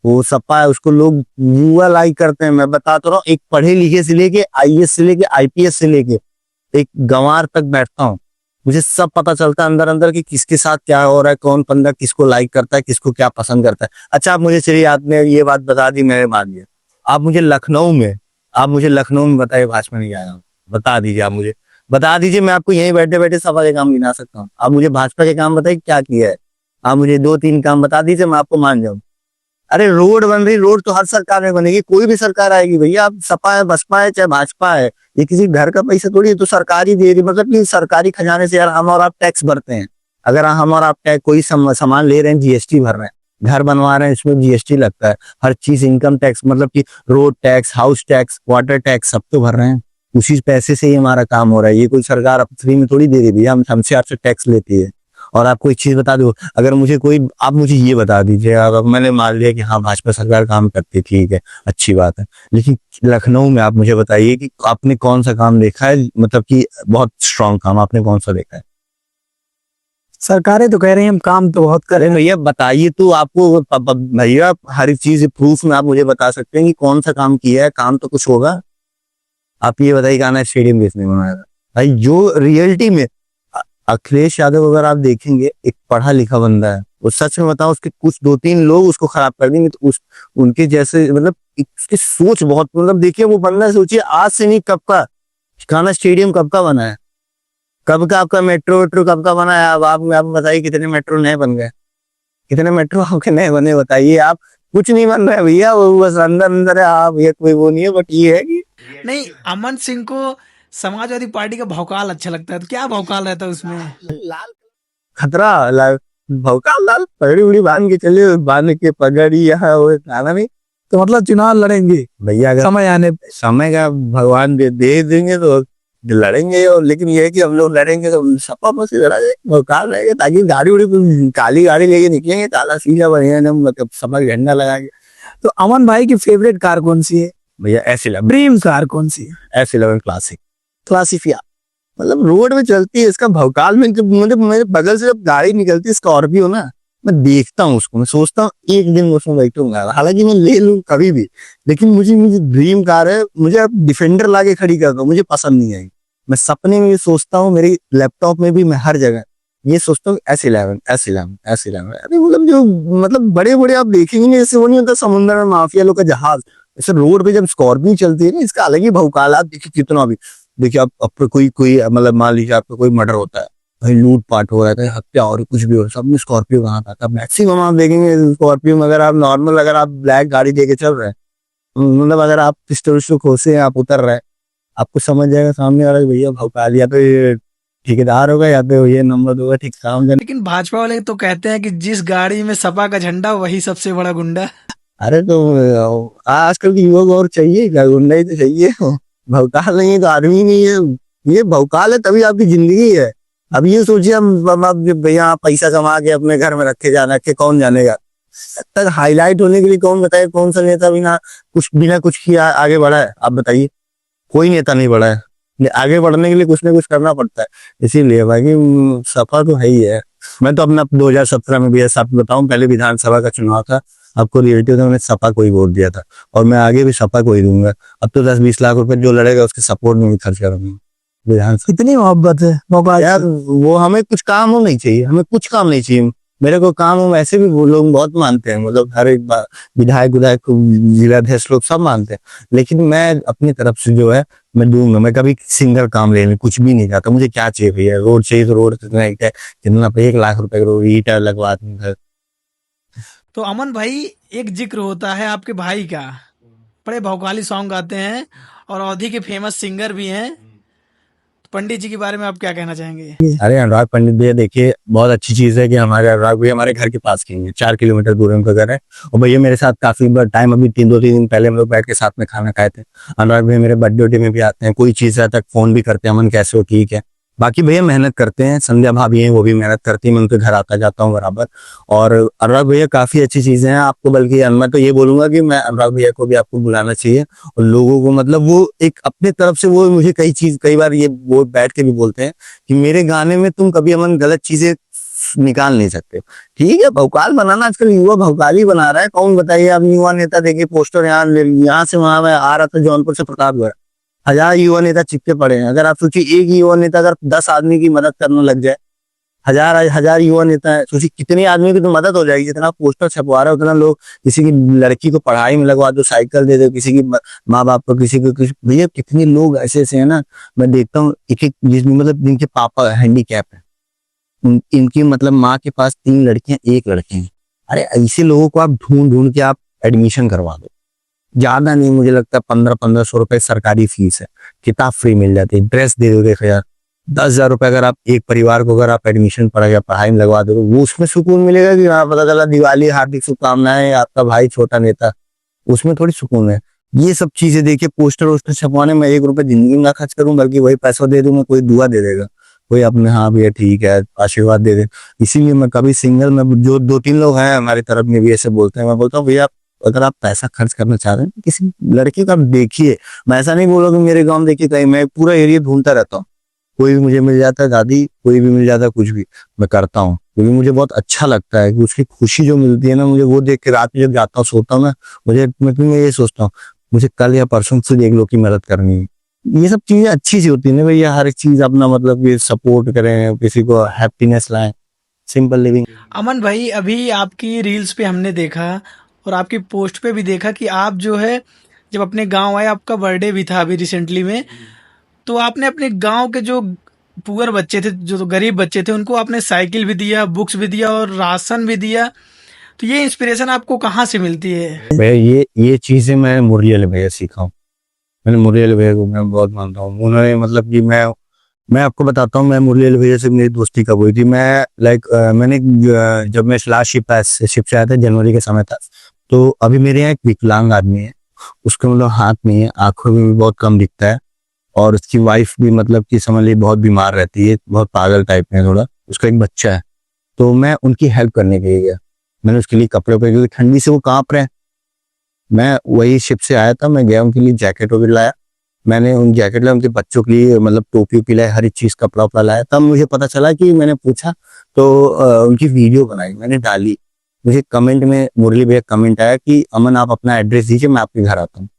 वो सपा है, उसको लोग युवा लाइक करते हैं। मैं बता तो रहा हूँ, एक पढ़े लिखे से लेके IAS से लेके IPS से लेके एक गंवार तक बैठता हूँ, मुझे सब पता चलता है अंदर अंदर कि किसके साथ क्या हो रहा है, कौन बंदा किसको लाइक करता है, किसको क्या पसंद करता है। अच्छा आप मुझे चलिए, आपने ये बात बता दी, मैंने मान लिया। आप मुझे लखनऊ में बताइए, भाजपा नहीं आया, बता दीजिए, आप मुझे बता दीजिए, मैं आपको यहीं बैठे बैठे सपा के काम गिना सकता हूँ। आप मुझे भाजपा के काम बताइए क्या किया है, आप मुझे 2-3 काम बता दीजिए, मैं आपको मान जाऊँ। अरे रोड बन रही, रोड तो हर सरकार में बनेगी, कोई भी सरकार आएगी भैया। आप सपा है, बसपा है, चाहे भाजपा है, ये किसी घर का पैसा थोड़ी है, तो सरकार ही दे रही, मतलब कि सरकारी खजाने से यार हम और आप टैक्स भरते हैं। अगर हम और आप टैक्स कोई सामान ले रहे हैं, GST भर रहे हैं, घर बनवा रहे हैं, इसमें GST लगता है, हर चीज इनकम टैक्स, मतलब कि road tax, house tax, water tax सब तो भर रहे हैं। उसी पैसे से ही हमारा काम हो रहा है, ये कोई सरकार फ्री में थोड़ी दे रही भैया, हमसे आपसे टैक्स लेती है। और आपको एक चीज बता दो, अगर मुझे कोई, आप मुझे ये बता दीजिए, अगर मैंने मान लिया कि हाँ भाजपा सरकार काम करती है, ठीक है अच्छी बात है, लेकिन लखनऊ में आप मुझे बताइए कि आपने कौन सा काम देखा है, मतलब कि बहुत स्ट्रांग काम आपने कौन सा देखा है? सरकारें तो कह रही हैं हम काम तो बहुत अरे करें। भैया बताइए तो आपको भैया हर चीज प्रूफ में आप मुझे बता सकते हैं कि कौन सा काम किया है, काम तो कुछ होगा। आप ये बताइए कि आना स्टेडियम किसने बनाया था भाई, जो रियलिटी में अखिलेश यादव अगर आप देखेंगे एक पढ़ा लिखा बंदा है, वो सच में बताओ उसके कुछ 2-3 लोग उसको खराब कर देंगे तो उस उनके जैसे मतलब उसकी सोच बहुत मतलब देखिए वो बंदा सोचिए आज से नहीं कब का काना स्टेडियम कब का बना है, कब का आपका मेट्रो वेट्रो कब का बना है। अब आप बताइए कितने मेट्रो नए बन गए, कितने मेट्रो आपके नए बने बताइए। आप कुछ नहीं बन रहा है भैया, वो बस अंदर अंदर है। आप ये कोई वो नहीं है, बट ये है कि नहीं, अमन सिंह को समाजवादी पार्टी का भौकाल अच्छा लगता है, तो क्या भौकाल रहता है उसमें? लाल खतरा भौकाल लाल पगड़ी उड़ी बांध के चले, बांध के पगड़ी यहाँ वो खाना नहीं। तो मतलब चुनाव लड़ेंगे भैया अगर समय आने पे। समय का भगवान दे देंगे तो लड़ेंगे, और लेकिन ये है कि हम लोग लड़ेंगे तो सपा बस से लड़ा जाए, भौकाल रहेगा ताकि गाड़ी उड़ी काली गाड़ी लेके निकलेंगे, काला सीधा बढ़िया एकदम मतलब सपा का झंडा लगा के। तो अमन भाई की फेवरेट कार कौन सी है? भैया S11 ड्रीम कार कौन सी है? S11 क्लासिक क्लासिफिया मतलब रोड में चलती है। इसका भौकाल में जब मुझे मेरे बगल से जब गाड़ी निकलती है स्कॉर्पियो ना, मैं देखता हूँ उसको, मैं सोचता हूँ एक दिन उसमें बैठूंगा, हालांकि मैं ले लूँ कभी भी, लेकिन मुझे मुझे ड्रीम कार है। मुझे अब डिफेंडर लाके खड़ी कर दो, मुझे पसंद नहीं आई। मैं सपने में भी सोचता हूँ, मेरी लैपटॉप में भी, मैं हर जगह ये सोचता हूँ S11 S11 S11। अरे मतलब जो मतलब बड़े बड़े आप देखेंगे ना, जैसे वो नहीं होता समुद्र में माफिया लोग का जहाज, ऐसे रोड पे जब स्कॉर्पियो चलती है ना, इसका अलग ही भौकाल। आप देखिए कितना भी देखिए आप कोई कोई मतलब मान लीजिए आपका कोई मर्डर होता है, भाई लूट पाट हो रहा है, हत्या और कुछ भी हो, सब में स्कॉर्पियो कहाँ आता है। मैक्सिमम आप देखेंगे स्कॉर्पियो में, अगर आप नॉर्मल अगर आप ब्लैक गाड़ी लेके चल रहे हैं, मतलब अगर आप पिस्टल उस्टल खोसे हैं, आप उतर रहे हैं, आपको समझ जाएगा सामने वाला कि भैया भौकाल या तो ये ठेकेदार होगा या तो ये नंबर होगा ठीक काम। लेकिन भाजपा वाले तो कहते हैं कि जिस गाड़ी में सपा का झंडा वही सबसे बड़ा गुंडा। अरे तो आजकल के युवक और चाहिए क्या, गुंडा ही तो चाहिए। भौकाल नहीं है तो आदमी नहीं है, ये भौकाल है तभी आपकी जिंदगी है। अब ये सोचिए हम भैया पैसा कमा के अपने घर में रखे जाना के कौन जानेगा, तक हाईलाइट होने के लिए कौन बताए कौन सा नेता बिना कुछ किया आगे बढ़ा है। आप बताइए, कोई नेता नहीं बढ़ा है। आगे बढ़ने के लिए कुछ ना कुछ करना पड़ता है, इसीलिए बाकी सपा तो है ही है। मैं तो अपना 2017 में भी ऐसा बताऊं, पहले विधानसभा का चुनाव था, आपको रियलिटी में मैंने सपा को ही वोट दिया था, और मैं आगे भी सपा को ही दूंगा। अब तो 10-20 लाख रुपए जो लड़ेगा उसके सपोर्ट में भी खर्च करूंगा विधानसभा। इतनी मोहब्बत है भोपाल यार से। वो हमें कुछ काम हो नहीं चाहिए, हमें कुछ काम नहीं चाहिए। मेरे को काम हो वैसे भी वो लोग बहुत मानते हैं, मतलब हर एक विधायक विधायक जिलाध्यक्ष लोग सब मानते हैं, लेकिन मैं अपनी तरफ से जो है मैं दूंगा। मैं कभी सिंगल काम लेने कुछ भी नहीं चाहता। मुझे क्या चाहिए भैया, रोड चाहिए तो रोड कितना 1 लाख रुपए का रोड ईटा लगवा दूंगा। तो अमन भाई, एक जिक्र होता है आपके भाई का, बड़े भौकाली सॉन्ग गाते हैं और अवधी के फेमस सिंगर भी हैं। पंडित जी के बारे में आप क्या कहना चाहेंगे? अरे अनुराग पंडित भैया देखिए, बहुत अच्छी चीज है कि हमारे अनुराग भैया हमारे घर के पास के हैं, 4 किलोमीटर दूर उनका घर है। और भैया मेरे साथ काफी टाइम, अभी 2-3 दिन पहले हम लोग बैठ के साथ में खाना खाए थे। अनुराग भैया मेरे बर्थडे में भी आते हैं, कोई चीज तक फोन भी करते हैं, अमन कैसे हो, ठीक है। बाकी भैया मेहनत करते हैं, संध्या भाभी हैं वो भी मेहनत करती है, मैं उनके घर आता जाता हूँ बराबर। और अनुराग भैया काफी अच्छी चीजें हैं आपको, बल्कि मैं तो ये बोलूंगा कि मैं अनुराग भैया को भी आपको बुलाना चाहिए, और लोगों को मतलब वो एक अपने तरफ से वो मुझे कई बार ये वो बैठ के भी बोलते हैं कि मेरे गाने में तुम कभी अमन गलत चीजें निकाल नहीं सकते। ठीक है, भौकाल बनाना आजकल युवा भौकाल ही बना रहा है। कौन बताइए, आप युवा नेता देखिए पोस्टर यहाँ से वहां मैं आ रहा था जौनपुर से प्रतापगढ़, 1000 युवा नेता चिपके पड़े हैं। अगर आप सोचिए एक युवा नेता अगर 10 आदमी की मदद करने लग जाए, हजार युवा नेता है, सोचिए कितने आदमी की तो मदद हो जाएगी। जितना पोस्टर छपवा रहा है उतना लोग, किसी की लड़की को पढ़ाई में लगवा दो, साइकिल दे दो, किसी की माँ बाप को, किसी को भैया कितने लोग ऐसे ऐसे है ना, मैं देखता हूँ एक एक जिसमें मतलब जिनके पापा हैंडीकैप है, इनकी मतलब माँ के पास 3 लड़कियां 1 लड़के हैं। अरे ऐसे लोगों को आप ढूंढ ढूंढ के आप एडमिशन करवा दो, ज्यादा नहीं मुझे लगता 1500 रुपए सरकारी फीस है, किताब फ्री मिल जाती है, ड्रेस दे दोगे 10,000 रुपए अगर आप एक परिवार को अगर आप एडमिशन पढ़ा पढ़ाई में लगवा दोगे, वो उसमें सुकून मिलेगा कि हाँ पता चला दिवाली हार्दिक शुभकामनाएं आपका भाई छोटा नेता, उसमें थोड़ी सुकून है। ये सब चीजें देखिए, पोस्टर वोस्टर छपवाने में 1 रुपए जिंदगी में ना खर्च करूं, बल्कि वही पैसा दे दूंगा, कोई दुआ दे देगा, कोई अपने हाँ भैया ठीक है आशीर्वाद दे दे। इसीलिए मैं कभी सिंगल में, जो 2-3 लोग हैं हमारी तरफ में भी ऐसे बोलते हैं, मैं बोलता हूँ भैया अगर आप पैसा खर्च करना चाह रहे हैं किसी लड़की का देखिए, मैं ऐसा नहीं बोल रहा कि मेरे गांव देखिए कहीं, मैं पूरा एरिया ढूंढता रहता हूँ, कोई भी मुझे मिल जाता है, दादी कोई भी मिल जाता है, कुछ भी मैं करता हूँ, क्योंकि मुझे बहुत अच्छा लगता है कि उसकी खुशी जो मिलती है ना, मुझे वो देख के रात में जब जाता हूँ सोता हूँ ना, मैं ये सोचता हूँ मुझे कल या परसों से एक लोग की मदद करनी है। ये सब चीजें अच्छी सी होती है ना भैया, हर एक चीज अपना मतलब ये सपोर्ट करें, किसी को हैप्पीनेस लाएं, सिंपल लिविंग। अमन भाई, अभी आपकी रील्स पे हमने देखा और आपकी पोस्ट पे भी देखा कि आप जो है जब अपने गांव आए, आपका बर्थडे भी था अभी रिसेंटली में, तो आपने अपने गांव के जो पुअर बच्चे थे, जो तो गरीब बच्चे थे, उनको आपने साइकिल भी दिया, बुक्स भी दिया और राशन भी दिया। तो ये इंस्पिरेशन आपको कहाँ से मिलती है? भैया ये चीजें मैं मुरली वाले भैया सीखा हूँ। मैंने मुरली वाले भैया को मैं बहुत मानता हूँ। उन्होंने मतलब कि मैं आपको बताता हूँ, मैं मुरली वाले भैया से मेरी दोस्ती कब हुई थी। मैं मैंने जब मैं लास्ट शिप से आया था, जनवरी के समय था, तो अभी मेरे यहाँ एक विकलांग आदमी है, उसके मतलब हाथ में है, आंखों में भी बहुत कम दिखता है, और उसकी वाइफ भी मतलब कि समझ लीजिए बहुत बीमार रहती है, बहुत पागल टाइप में थोड़ा, उसका एक बच्चा है। तो मैं उनकी हेल्प करने के लिए गया, मैंने उसके लिए कपड़े वपड़े, क्योंकि ठंडी से वो कांप रहे हैं। मैं वही शिप से आया था, मैं गया उनके लिए जैकेट वगैरह लाया, मैंने उन जैकेट लाया, उनके बच्चों के लिए मतलब टोपी वोपी लाया, हर एक चीज कपड़ा वपड़ा लाया। तब मुझे पता चला कि मैंने पूछा तो उनकी वीडियो बनाई, मैंने डाली, मुझे कमेंट में मुरली भैया कमेंट आया कि अमन आप अपना एड्रेस दीजिए, मैं आपके घर आता हूँ।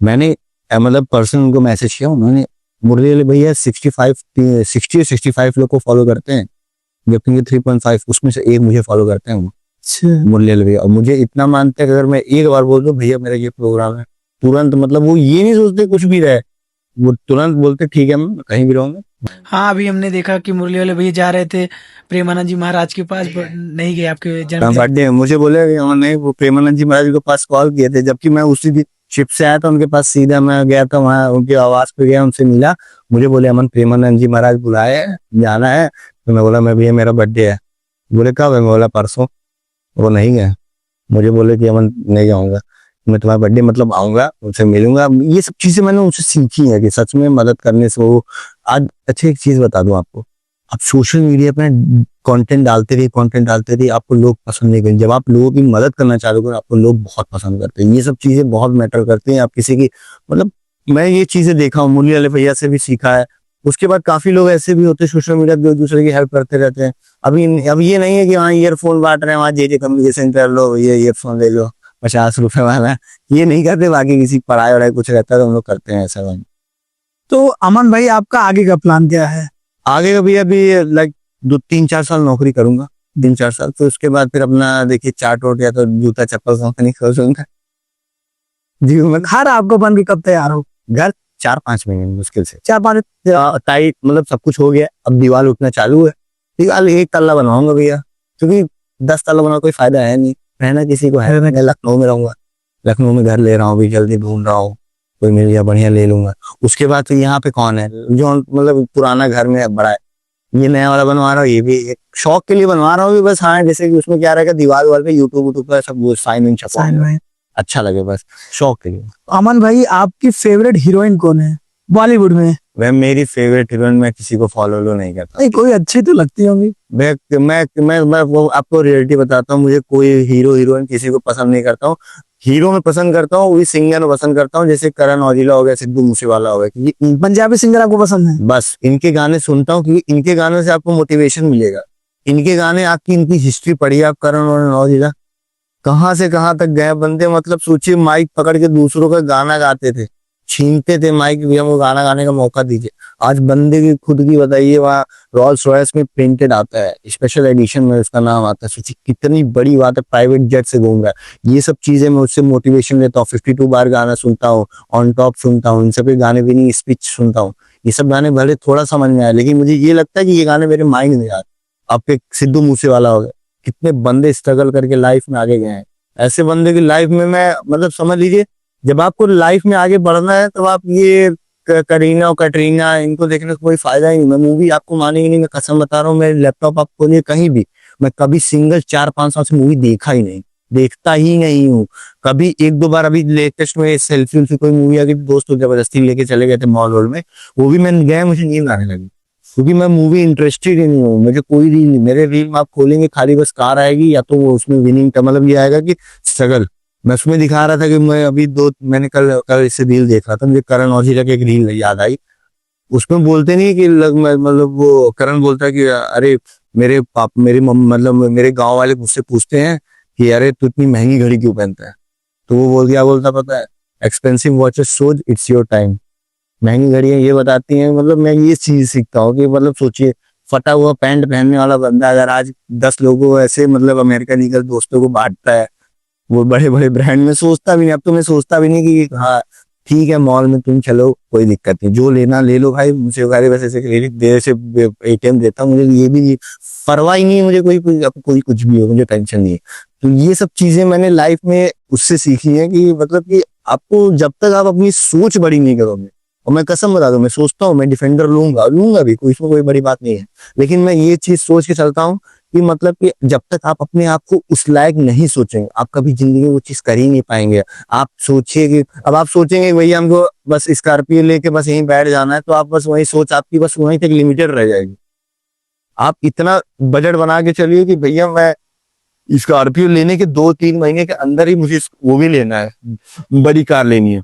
मैंने मतलब पर्सन उनको मैसेज किया, उन्होंने मुरली वाले भैया 60 65 लोग को फॉलो करते हैं, जबकि 3.5 उसमें से एक मुझे फॉलो करते हैं वो मुरली वाले भैया। और मुझे इतना मानते हैं कि अगर मैं एक बार बोल दूं भैया मेरा ये प्रोग्राम है, तुरंत मतलब वो ये नहीं सोचते कुछ भी रहे, वो तुरंत बोलते ठीक है मैं कहीं भी रहूंगा। हाँ, अभी हमने देखा कि मुरली वाले भैया जा रहे थे प्रेमानंद जी महाराज के पास, नहीं गए आपके जन्मदिन। बर्थडे मुझे बोले कि उन्होंने वो प्रेमानंद जी महाराज के पास कॉल किए थे, जबकि मैं उसी दिन शिप से आया था उनके पास, सीधा मैं गया था वहाँ, उनकी आवाज पे गया, उनसे मिला, मुझे बोले अमन प्रेमानंद जी महाराज बुलाए जाना है। तो मैं बोला मैं भैया मेरा बर्थडे है। बोले कब है? मैं बोला परसों। वो नहीं गए, मुझे बोले कि अमन नहीं जाऊंगा, मैं तुम्हारा बर्थडे मतलब आऊंगा, उनसे मिलूंगा। ये सब चीजें मैंने उनसे सीखी है कि सच में मदद करने से वो आज अच्छी एक चीज बता दूं आपको, आप सोशल मीडिया पे कंटेंट डालते रहिए, आपको लोग पसंद नहीं करेंगे। जब आप लोगों की मदद करना चालू करो, आपको लोग बहुत पसंद करते हैं। ये सब चीजें बहुत मैटर करती हैं। आप किसी की मतलब, मैं ये चीजें देखा हूँ, मुरली वाले भैया से भी सीखा है। उसके बाद काफी लोग ऐसे भी होते हैं सोशल मीडिया पे, एक दूसरे की हेल्प करते रहते हैं। अब ये नहीं है कि हाँ ईयरफोन बांट रहे हैं, वहाँ जे कम्युनिकेशन कर लो, ये ईयरफोन ले लो 50 रुपए वाला, ये नहीं करते। बाकी किसी पढ़ाई वढ़ाई कुछ रहता है तो हम लोग करते हैं ऐसा। तो अमन भाई आपका आगे का प्लान क्या है? आगे का भी अभी लाइक 2 3 4 साल नौकरी करूंगा, 3 4 साल, तो उसके बाद फिर अपना देखिए चाट वोट या तो जूता चप्पल कंपनी खोलूंगा। जी मैं घर आपको बन के कब तैयार हो? घर 4 5 महीने में मुश्किल से 4 5? टाइट मतलब सब कुछ हो गया, अब दीवार उठना चालू है। दीवार 1 तल्ला बनवाऊंगा भैया, क्योंकि 10 तल्ला बना कोई फायदा है नहीं, रहना किसी को है। मैं लखनऊ में रहूंगा, लखनऊ में घर ले रहा हूँ, अभी जल्दी ढूंढ रहा हूँ, कोई मिल गया बढ़िया ले लूंगा। उसके बाद तो यहाँ पे कौन है जो मतलब पुराना घर में बड़ा है, ये नया वाला बनवा रहा हूँ, ये भी एक शौक के लिए बनवा रहा हूँ बस। हाँ जैसे कि उसमें क्या रहेगा, दीवार वाल पे यूट्यूब पर सब वो साइन छपा अच्छा लगे, बस शौक के लिए। अमन भाई आपकी फेवरेट हीरोइन कौन है बॉलीवुड में? वह मेरी फेवरेट हीरोइन, मैं किसी को फॉलो नहीं करता। नहीं, कोई अच्छी तो लगती होंगी। मैं वो आपको रियलिटी बताता हूँ, मुझे कोई हीरो हीरोइन किसी को पसंद नहीं करता हूँ। हीरो में पसंद करता हूँ, वही सिंगर में पसंद करता हूँ, जैसे करण औजला हो गया, सिद्धू मूसेवाला हो गया, क्योंकि पंजाबी सिंगर आपको पसंद है? बस इनके गाने सुनता हूँ, क्योंकि इनके गानों से आपको मोटिवेशन मिलेगा। इनके गाने आपकी इनकी हिस्ट्री पढ़िए आप, करण और औजला कहाँ से कहाँ तक गए बंदे, मतलब सोचिए माइक पकड़ के दूसरों का गाना गाते थे, छीनते थे माइक, भी हमको गाना गाने का मौका दीजिए। आज बंदे की खुद की बताइए, वहाँ रॉल्स रॉयस में प्रिंटेड आता है, स्पेशल एडिशन में उसका नाम आता है। सोचिए कितनी बड़ी बात है, प्राइवेट जेट से घूम रहा है। ये सब चीजें मैं उससे मोटिवेशन लेता हूँ। 52 बार गाना सुनता हूँ, ऑन टॉप सुनता हूँ, इन सब गाने विनिंग स्पीच सुनता हूँ। ये सब गाने भले थोड़ा समझ में आए, लेकिन मुझे ये लगता है कि ये गाने मेरे माइंड में यार। आपके सिद्धू मूसेवाला हो गए, कितने बंदे स्ट्रगल करके लाइफ में आगे गए हैं। ऐसे बंदे की लाइफ में मैं मतलब समझ लीजिए, जब आपको लाइफ में आगे बढ़ना है तो आप ये करीना और कटरीना इनको देखने का कोई फायदा ही नहीं। मैं मूवी आपको मानेंगे नहीं, मैं कसम बता रहा हूँ, मेरे लैपटॉप आप खोलिए कहीं भी, मैं कभी सिंगल 4 5 साल से मूवी देखा ही नहीं, देखता ही नहीं हूँ कभी। 1 2 बार अभी लेटेस्ट में सेल्फी उल्फी कोई मूवी आ गई, दोस्त लोग जबरदस्ती लेके चले गए थे मॉल वॉल में, वो भी मैंने गया, मुझे नींद आने लगी, क्योंकि मैं मूवी इंटरेस्टेड ही नहीं हूँ। मुझे कोई रील नहीं, मेरे रील में आप खोलेंगे खाली बस कार आएगी, या तो वो उसमें विनिंग का मतलब ये आएगा कि स्ट्रगल। मैं उसमें दिखा रहा था कि मैंने कल इससे रील देख रहा था, मुझे करण औजला की एक रील याद आई, उसमें बोलते नहीं कि मतलब वो करण बोलता है कि अरे मेरे पाप मेरी मतलब मेरे गांव वाले मुझसे पूछते हैं कि अरे तू इतनी महंगी घड़ी क्यों पहनता है। तो वो बोल क्या बोलता पता है, expensive watches shows it's your time. महंगी घड़ियां ये बताती हैं, मतलब मैं ये चीज सीखता हूँ कि मतलब सोचिए, फटा हुआ पैंट पहनने वाला बंदा अगर आज 10 लोगों को ऐसे मतलब अमेरिकन ईगल दोस्तों को बांटता है, वो बड़े बड़े ब्रांड में सोचता भी नहीं। अब तो मैं सोचता भी नहीं कि हाँ ठीक है मॉल में तुम चलो कोई दिक्कत नहीं, जो लेना ले लो भाई, मुझे गाड़ी वैसे से क्रेडिट देर से ATM देता हूँ, मुझे ये भी परवाह ही नहीं है, मुझे कोई कुछ भी हो, मुझे टेंशन नहीं है। तो ये सब चीजें मैंने लाइफ में उससे सीखी है कि मतलब कि आपको जब तक आप अपनी सोच बड़ी नहीं करोगे, और मैं कसम बता दूं मैं सोचता हूँ मैं डिफेंडर लूंगा भी, कोई इसमें कोई बड़ी बात नहीं है, लेकिन मैं ये चीज सोच के चलता हूँ कि मतलब कि जब तक आप अपने आप को उस लायक नहीं सोचेंगे, आप कभी जिंदगी में वो चीज कर ही नहीं पाएंगे। आप सोचिए कि अब आप सोचेंगे भैया हमको बस स्कॉर्पियो लेके बस यहीं बैठ जाना है, तो आप बस वही सोच आपकी बस वहीं तक लिमिटेड रह जाएगी। आप इतना बजट बना के चलिए कि भैया मैं स्कॉर्पियो लेने के 2-3 महीने के अंदर ही मुझे वो भी लेना है, बड़ी कार लेनी है,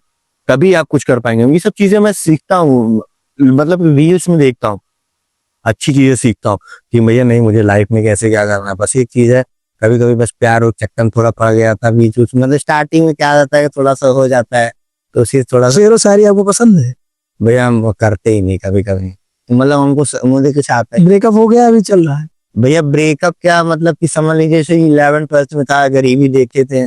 तभी आप कुछ कर पाएंगे। ये सब चीजें मैं सीखता हूँ, मतलब रील्स में देखता हूँ, अच्छी चीजें सीखता हूँ कि भैया नहीं मुझे लाइफ में कैसे क्या करना है। बस एक चीज है, कभी कभी बस प्यार और चक्कर थोड़ा पड़ गया था बीच में, मतलब स्टार्टिंग में क्या जाता है थोड़ा सा हो जाता है, तो उसी थोड़ा सा शेर और शायरी आपको पसंद है? भैया हम वो करते ही नहीं कभी कभी, मतलब हमको मुझे कुछ आता है। ब्रेकअप हो गया, अभी चल रहा है? भैया ब्रेकअप क्या मतलब कि समझ लीजिए जैसे 11th-12th में था, गरीबी देखे थे,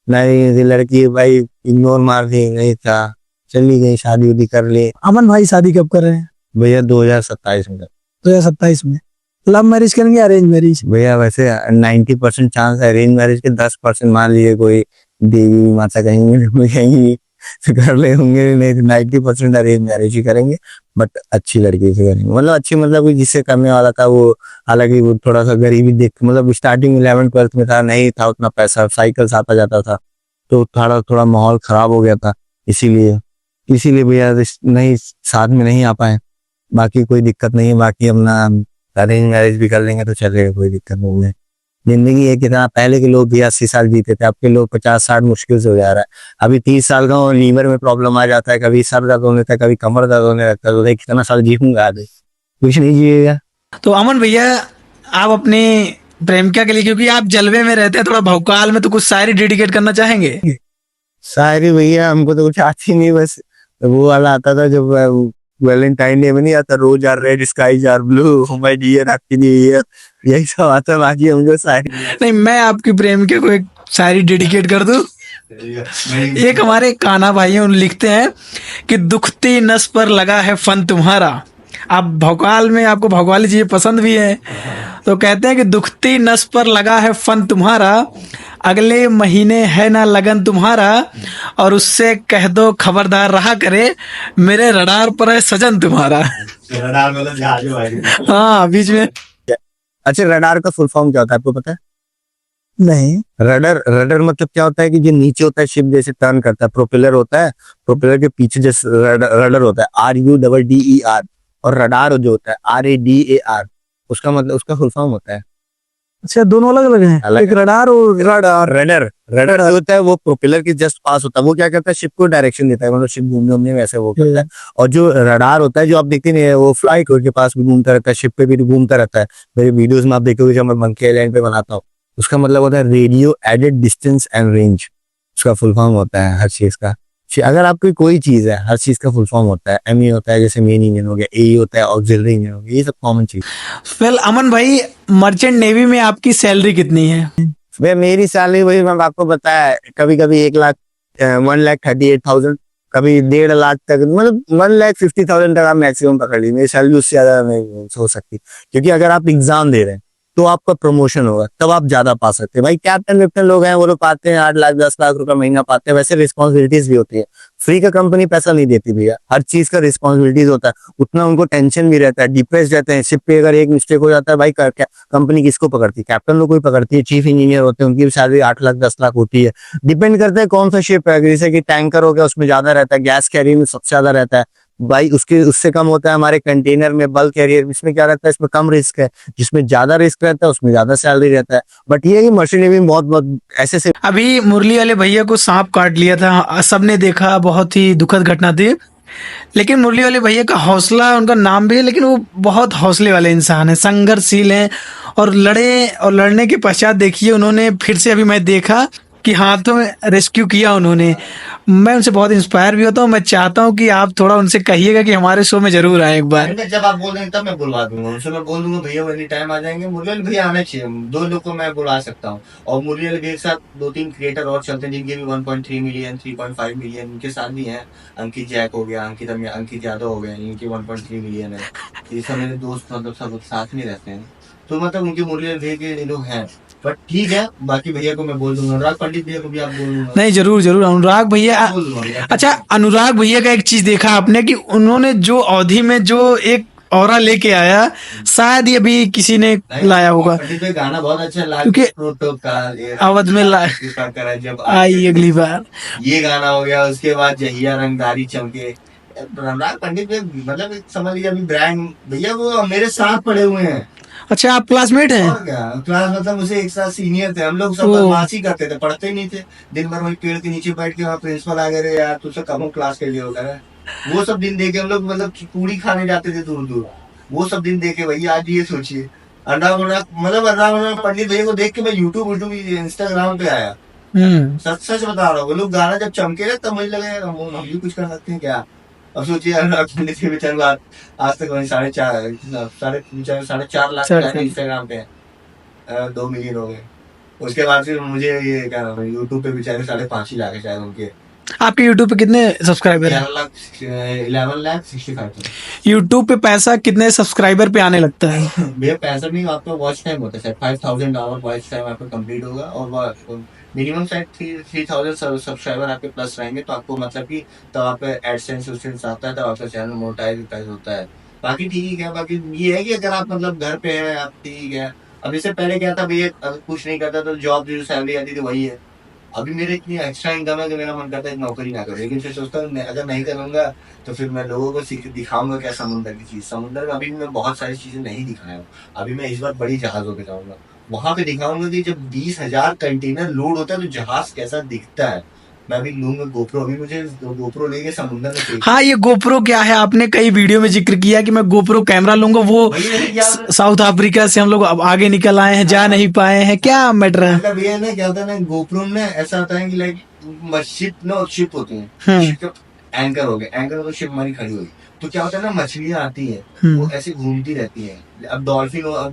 नहीं लड़की भाई इग्नोर मार दी, नहीं था, चली गई, शादी उदी कर ली। अमन भाई शादी कब कर रहे हैं? भैया 2027 में। 2027 में? लव मैरिज करेंगे अरेंज मैरिज? भैया वैसे 90% चांस है अरेंज मैरिज के, 10% मान लीजिए कोई देवी माता कहेंगी तो कर ले होंगे, नहीं तो 90% अरेंज मैरिज ही करेंगे, बट अच्छी लड़की से करेंगे, मतलब अच्छी मतलब जिससे करने वाला था वो, हालांकि वो थोड़ा सा गरीबी देख, मतलब स्टार्टिंग 11th-12th में था, नहीं था उतना पैसा, साइकिल से आता जाता था, तो थोड़ा थोड़ा माहौल खराब हो गया था, इसीलिए भैया नहीं साथ में नहीं आ पाए। बाकी कोई दिक्कत नहीं है, बाकी अपना अरेंज मैरिज भी कर लेंगे तो चलेगा, कोई दिक्कत नहीं है। जिंदगी है कितना, पहले के लोग भी 80 साल जीते थे, अब के लोग 50-60 मुश्किल से हो जा रहा है। अभी 30 साल का लीवर में प्रॉब्लम आ जाता है, कभी सर दर्द होने लगता है, कभी कमर दर्द होने लगता है, तो देख कितना साल जीऊंगा आगे, कुछ नहीं जिएगा। तो अमन भैया, आप अपनी प्रेमिका के लिए, क्योंकि आप जलवे में रहते हैं, थोड़ा भौकाल में, तो कुछ शायरी डेडिकेट करना चाहेंगे? सारी भैया हमको तो कुछ आती नहीं, बस वो वाला आता था जब वैलेंटाइन डे में नहीं आता, rose are red skies are blue my dear happy new year, यही सब आता है, बाकी हमको सारी नहीं, मैं आपकी प्रेमिका को एक शायरी डेडिकेट कर दूं। एक हमारे कान्हा भाई हैं, उन लिखते हैं कि दुखती नस पर लगा है फन तुम्हारा। आप भौकाल में, आपको भौकाली चीजें पसंद भी है, तो कहते हैं कि दुखती नस पर लगा है फन तुम्हारा, अगले महीने है ना लगन तुम्हारा, और उससे कह दो खबरदार रहा करे, मेरे रडार पर है सजन तुम्हारा। हाँ, बीच में। अच्छा रडार का फुल फॉर्म क्या होता है आपको पता है? नहीं। रडर मतलब क्या होता है कि जो नीचे होता है शिप जैसे टर्न करता है, प्रोपेलर होता है, प्रोपेलर के पीछे जैसे रडर होता है, RUDDER, और रडार जो होता है RADAR, उसका मतलब उसका फुल फॉर्म होता है। अच्छा, दोनों अलग अलग हैं? अलग एक रडार और रडर जो होता है वो प्रोपेलर के जस्ट पास होता है, वो क्या करता है शिप को डायरेक्शन देता है, मतलब शिप घूमने में ऐसे वो करता है। और जो रडार होता है जो आप देखते नहीं है, वो फ्लाइट के पास भी घूमता रहता है, शिप पे भी घूमता रहता है। मेरे वीडियोस में आप देखोगे जब मैं मंकी आइलैंड पे बनाता हूँ, उसका मतलब होता है radio aided distance and range, उसका फुल फॉर्म होता है हर चीज का। अगर आपकी कोई चीज है, हर चीज का फुल फॉर्म होता है। ME होता है जैसे मेन इंजन हो गया, AE होता है ऑक्सिलरी इंजन हो गया, ये सब कॉमन चीज। वेल अमन भाई, मर्चेंट नेवी में आपकी सैलरी कितनी है? भाई मेरी सैलरी वही मैं आपको बताया, कभी कभी 1,38,000, कभी 1.5 लाख तक, मतलब 1,50,000 तक आप मैक्सिमम पकड़ लीजिए। मेरी सैलरी उससे ज्यादा नहीं हो सकती, क्योंकि अगर आप एग्जाम दे रहे हैं तो आपका प्रमोशन होगा, तब आप ज्यादा पा सकते हैं। भाई कैप्टन विप्टन लोग हैं वो लोग पाते हैं 8 लाख 10 लाख रुपए महीना पाते हैं, वैसे रिस्पॉन्सिबिलिटीज भी होती है। फ्री का कंपनी पैसा नहीं देती भैया, हर चीज का रिस्पॉन्सिबिलिटीज होता है, उतना उनको टेंशन भी रहता है, डिप्रेस रहते हैं। शिप पे अगर एक मिस्टेक हो जाता है भाई कंपनी किसको पकड़ती है? कैप्टन लोग कोई पकड़ती है, चीफ इंजीनियर होते हैं, उनकी सैलरी 8 लाख 10 लाख होती है। डिपेंड करता है कौन सा शिप है, जैसे कि टैंकर हो गया उसमें ज्यादा रहता है, गैस कैरियर में सबसे ज्यादा रहता है भाई, उससे कम होता है हमारे कंटेनर में, बल्क कैरियर, इसमें क्या रहता है, इसमें कम रिस्क है, जिसमें ज्यादा रिस्क रहता है उसमें ज्यादा सैलरी रहता है। बट ये है कि मर्चेंट नेवी में बहुत बहुत ऐसे अभी मुरली वाले भैया को सांप काट लिया था, सबने देखा, बहुत ही दुखद घटना थी। लेकिन मुरली वाले भैया का हौसला, उनका नाम भी है, लेकिन वो बहुत हौसले वाले इंसान हैं, संघर्षशील हैं और लड़े, और लड़ने के पश्चात देखिए उन्होंने फिर से, अभी मैं देखा कि हाथों में रेस्क्यू किया उन्होंने। मैं उनसे बहुत इंस्पायर भी होता हूँ। मैं चाहता हूँ कि आप थोड़ा उनसे कहिएगा कि हमारे शो में जरूर आए एक बार। मैं जब आप बोल देंगे तब मैं बुलवा दूंगा उनसे। मैं बोल दूंगा भैया वो एनी टाइम आ जाएंगे। मुरली भैया आना चाहिए। 2 लोग को मैं बुला सकता हूँ। और मुरली भैया के साथ 2-3 क्रिएटर और चलते हैं जिनके भी 1.3 मिलियन 3.5 मिलियन इनके साथ भी हैं। अंकित जैक हो गया, अंकित यादव हो गया, इनके 1.3 मिलियन है। ये सब मेरे दोस्त मतलब सब साथ में रहते हैं। तो मतलब उनके मुरली भैया के लोग हैं। बट ठीक है, बाकी भैया को मैं बोल दूंगा। अनुराग पंडित भैया को भी आप बोल दूंगा। नहीं, जरूर जरूर अनुराग भैया। बोल दूंगा। अच्छा, अनुराग भैया का एक चीज देखा आपने कि उन्होंने जो अवधि में जो एक ऑरा लेके आया, शायद ये अभी किसी ने लाया होगा, पंडित भाई गाना बहुत अच्छा है। क्योंकि प्रोटो का अवध में कृपा करा जब आई अगली बार, ये गाना हो गया। उसके बाद जहिया रंगदारी चमके। अनुराग पंडित भाई मतलब एक समझ लीजिए अभी ब्रांड भैया वो मेरे साथ पढ़े हुए हैं। अच्छा, आप क्लासमेट हैं? और क्या क्लास मतलब मुझे एक साथ सीनियर थे। हम लोग सब ओह। बदमाशी करते थे, पढ़ते ही नहीं थे। दिन भर वही पेड़ के नीचे बैठ के वहाँ प्रिंसिपल आ गए रे यार तुझसे कम क्लास के लिए होता है। वो सब दिन देखे हम लोग मतलब पूरी खाने जाते थे दूर दूर। वो सब दिन देखे भैया। आज ये सोचिए अनुराग पंडित भैया को देख के मैं यूट्यूब इंस्टाग्राम पे आया। सच सच बता रहा हूँ। वो लोग गाना जब चमके ना तब मुझे लगा यार हम भी कुछ कर सकते हैं क्या। अब सोचिए अनुराग पंडित के बेचारे बात आज तक वही 4.5 लाख इंस्टाग्राम पे 2 मिलियन हो गए। उसके बाद फिर मुझे ये क्या नाम है यूट्यूब पे बेचारे 5.5 ही लाख है शायद उनके। आपके यूट्यूब पे कितने सब्सक्राइबर हैं? 11,65,000। यूट्यूब पे पैसा कितने सब्सक्राइबर पे आने लगता है? भैया पैसा नहीं, आपका वॉच टाइम होता है शायद 5,000 आवर वॉच टाइम आपका कंप्लीट होगा। और मिनिमम शायद 3,000 सब्सक्राइबर आपके प्लस रहेंगे तो आपको मतलब कि तब आपका एडसेंस आता है, तब आपका चैनल मोनेटाइज होता है। बाकी ठीक है। बाकी ये है कि अगर आप मतलब घर पे है आप ठीक है। अब इससे पहले क्या था भैया, अगर कुछ नहीं करता तो जॉब जो सैलरी आती थी वही है। अभी मेरे इतनी एक्स्ट्रा इनकम है कि मेरा मन करता है नौकरी ना करो। लेकिन फिर सोचता हूँ अगर नहीं करूंगा तो फिर मैं लोगों को दिखाऊंगा क्या समुद्र की चीज। समुद्र में अभी मैं बहुत सारी चीजें नहीं दिखाया हूँ। अभी मैं इस बार बड़ी जहाजों पे जाऊंगा, वहां पे दिखाऊंगा कि जब 20,000 कंटेनर लोड होता है तो जहाज कैसा दिखता है। मैं अभी लूंगा गोप्रो। अभी मुझे गोप्रो लेके समुद्र में फेंक। हाँ, ये गोप्रो क्या है, आपने कई वीडियो में जिक्र किया कि मैं गोप्रो कैमरा लूंगा। वो वही मैंने किया। साउथ अफ्रीका से हम लोग अब आगे निकल आए हैं, जा नहीं पाए हैं, क्या मैटर है? मतलब ये ना क्या होता है ना गोप्रो में ऐसा होता है कि लाइक मस्जिद ना शिप होती है। शिप एंकर हो गए, एंकर तो शिप हमारी खड़ी हुई तो क्या होता है ना मछलियां आती है वो ऐसे घूमती रहती है। अब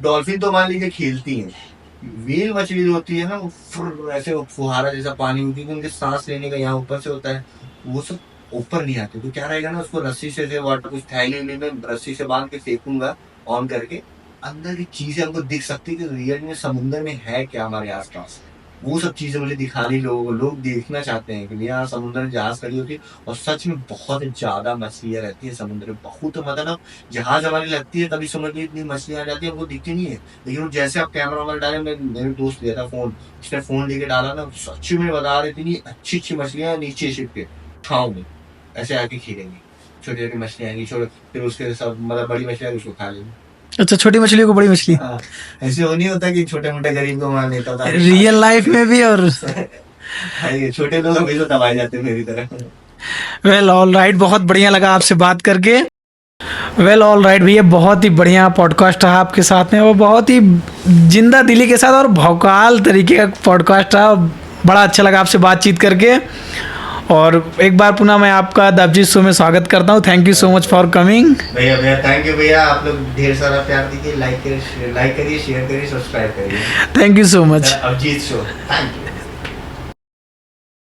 डॉल्फिन तो मान लीजिए खेलती है। व्हेल मछली जो होती है ना वो ऐसे फुहारा जैसा पानी होती है तो उनके सांस लेने का यहाँ ऊपर से होता है। वो सब ऊपर नहीं आते तो क्या रहेगा ना उसको रस्सी से वाटर कुछ थैली में रस्सी से बांध के फेंकूंगा ऑन करके। अंदर की चीजें हमको दिख सकती है कि रियल में समुद्र में है क्या हमारे आसपास। वो सब चीजें मुझे दिखानी लोगों को। लोग देखना चाहते हैं कि यहाँ समुद्र में जहाज खड़ी होती है और सच में बहुत ज्यादा मछलियां रहती है समुद्र में। बहुत मतलब जहाज हमारी लगती है तभी समुद्र में इतनी मछलियां आ जाती है, वो दिखती नहीं है। लेकिन जैसे आप कैमरा वाला डाले, मेरे दोस्त लिया था फोन, उसने फोन लेके डाला ना सच में बता रहे इतनी अच्छी अच्छी मछलियां नीचे शिप के ठाव में ऐसे आके खीरेंगी। छोटी छोटी मछलियां आएंगी, फिर उसके सब मतलब बड़ी मछलियां उसको खा लेंगी। अच्छा, छोटी मछली को बड़ी मछली। हाँ, ऐसे वो नहीं होता कि छोटे मोटे गरीब को मार लेता था रियल लाइफ में भी। और ये छोटे लोग अभी तो दबाए जाते हैं मेरी तरह। वेल ऑल राइट, बहुत बढ़िया लगा आपसे बात करके। वेल ऑल राइट भैया, बहुत ही बढ़िया पॉडकास्ट रहा आपके साथ में, और बहुत ही जिंदा दिली के साथ और भौकाल तरीके का पॉडकास्ट रहा। बड़ा अच्छा लगा आपसे बातचीत करके। और एक बार पुनः मैं आपका द अभिजीत शो में स्वागत करता हूँ। Thank you so much for coming. भैया थैंक यू भैया। आप लोग ढेर सारा प्यार दीजिए, लाइक करिए, शेयर करिए, सब्सक्राइब करिए। Thank you so much. Abhijeet show. Thank you.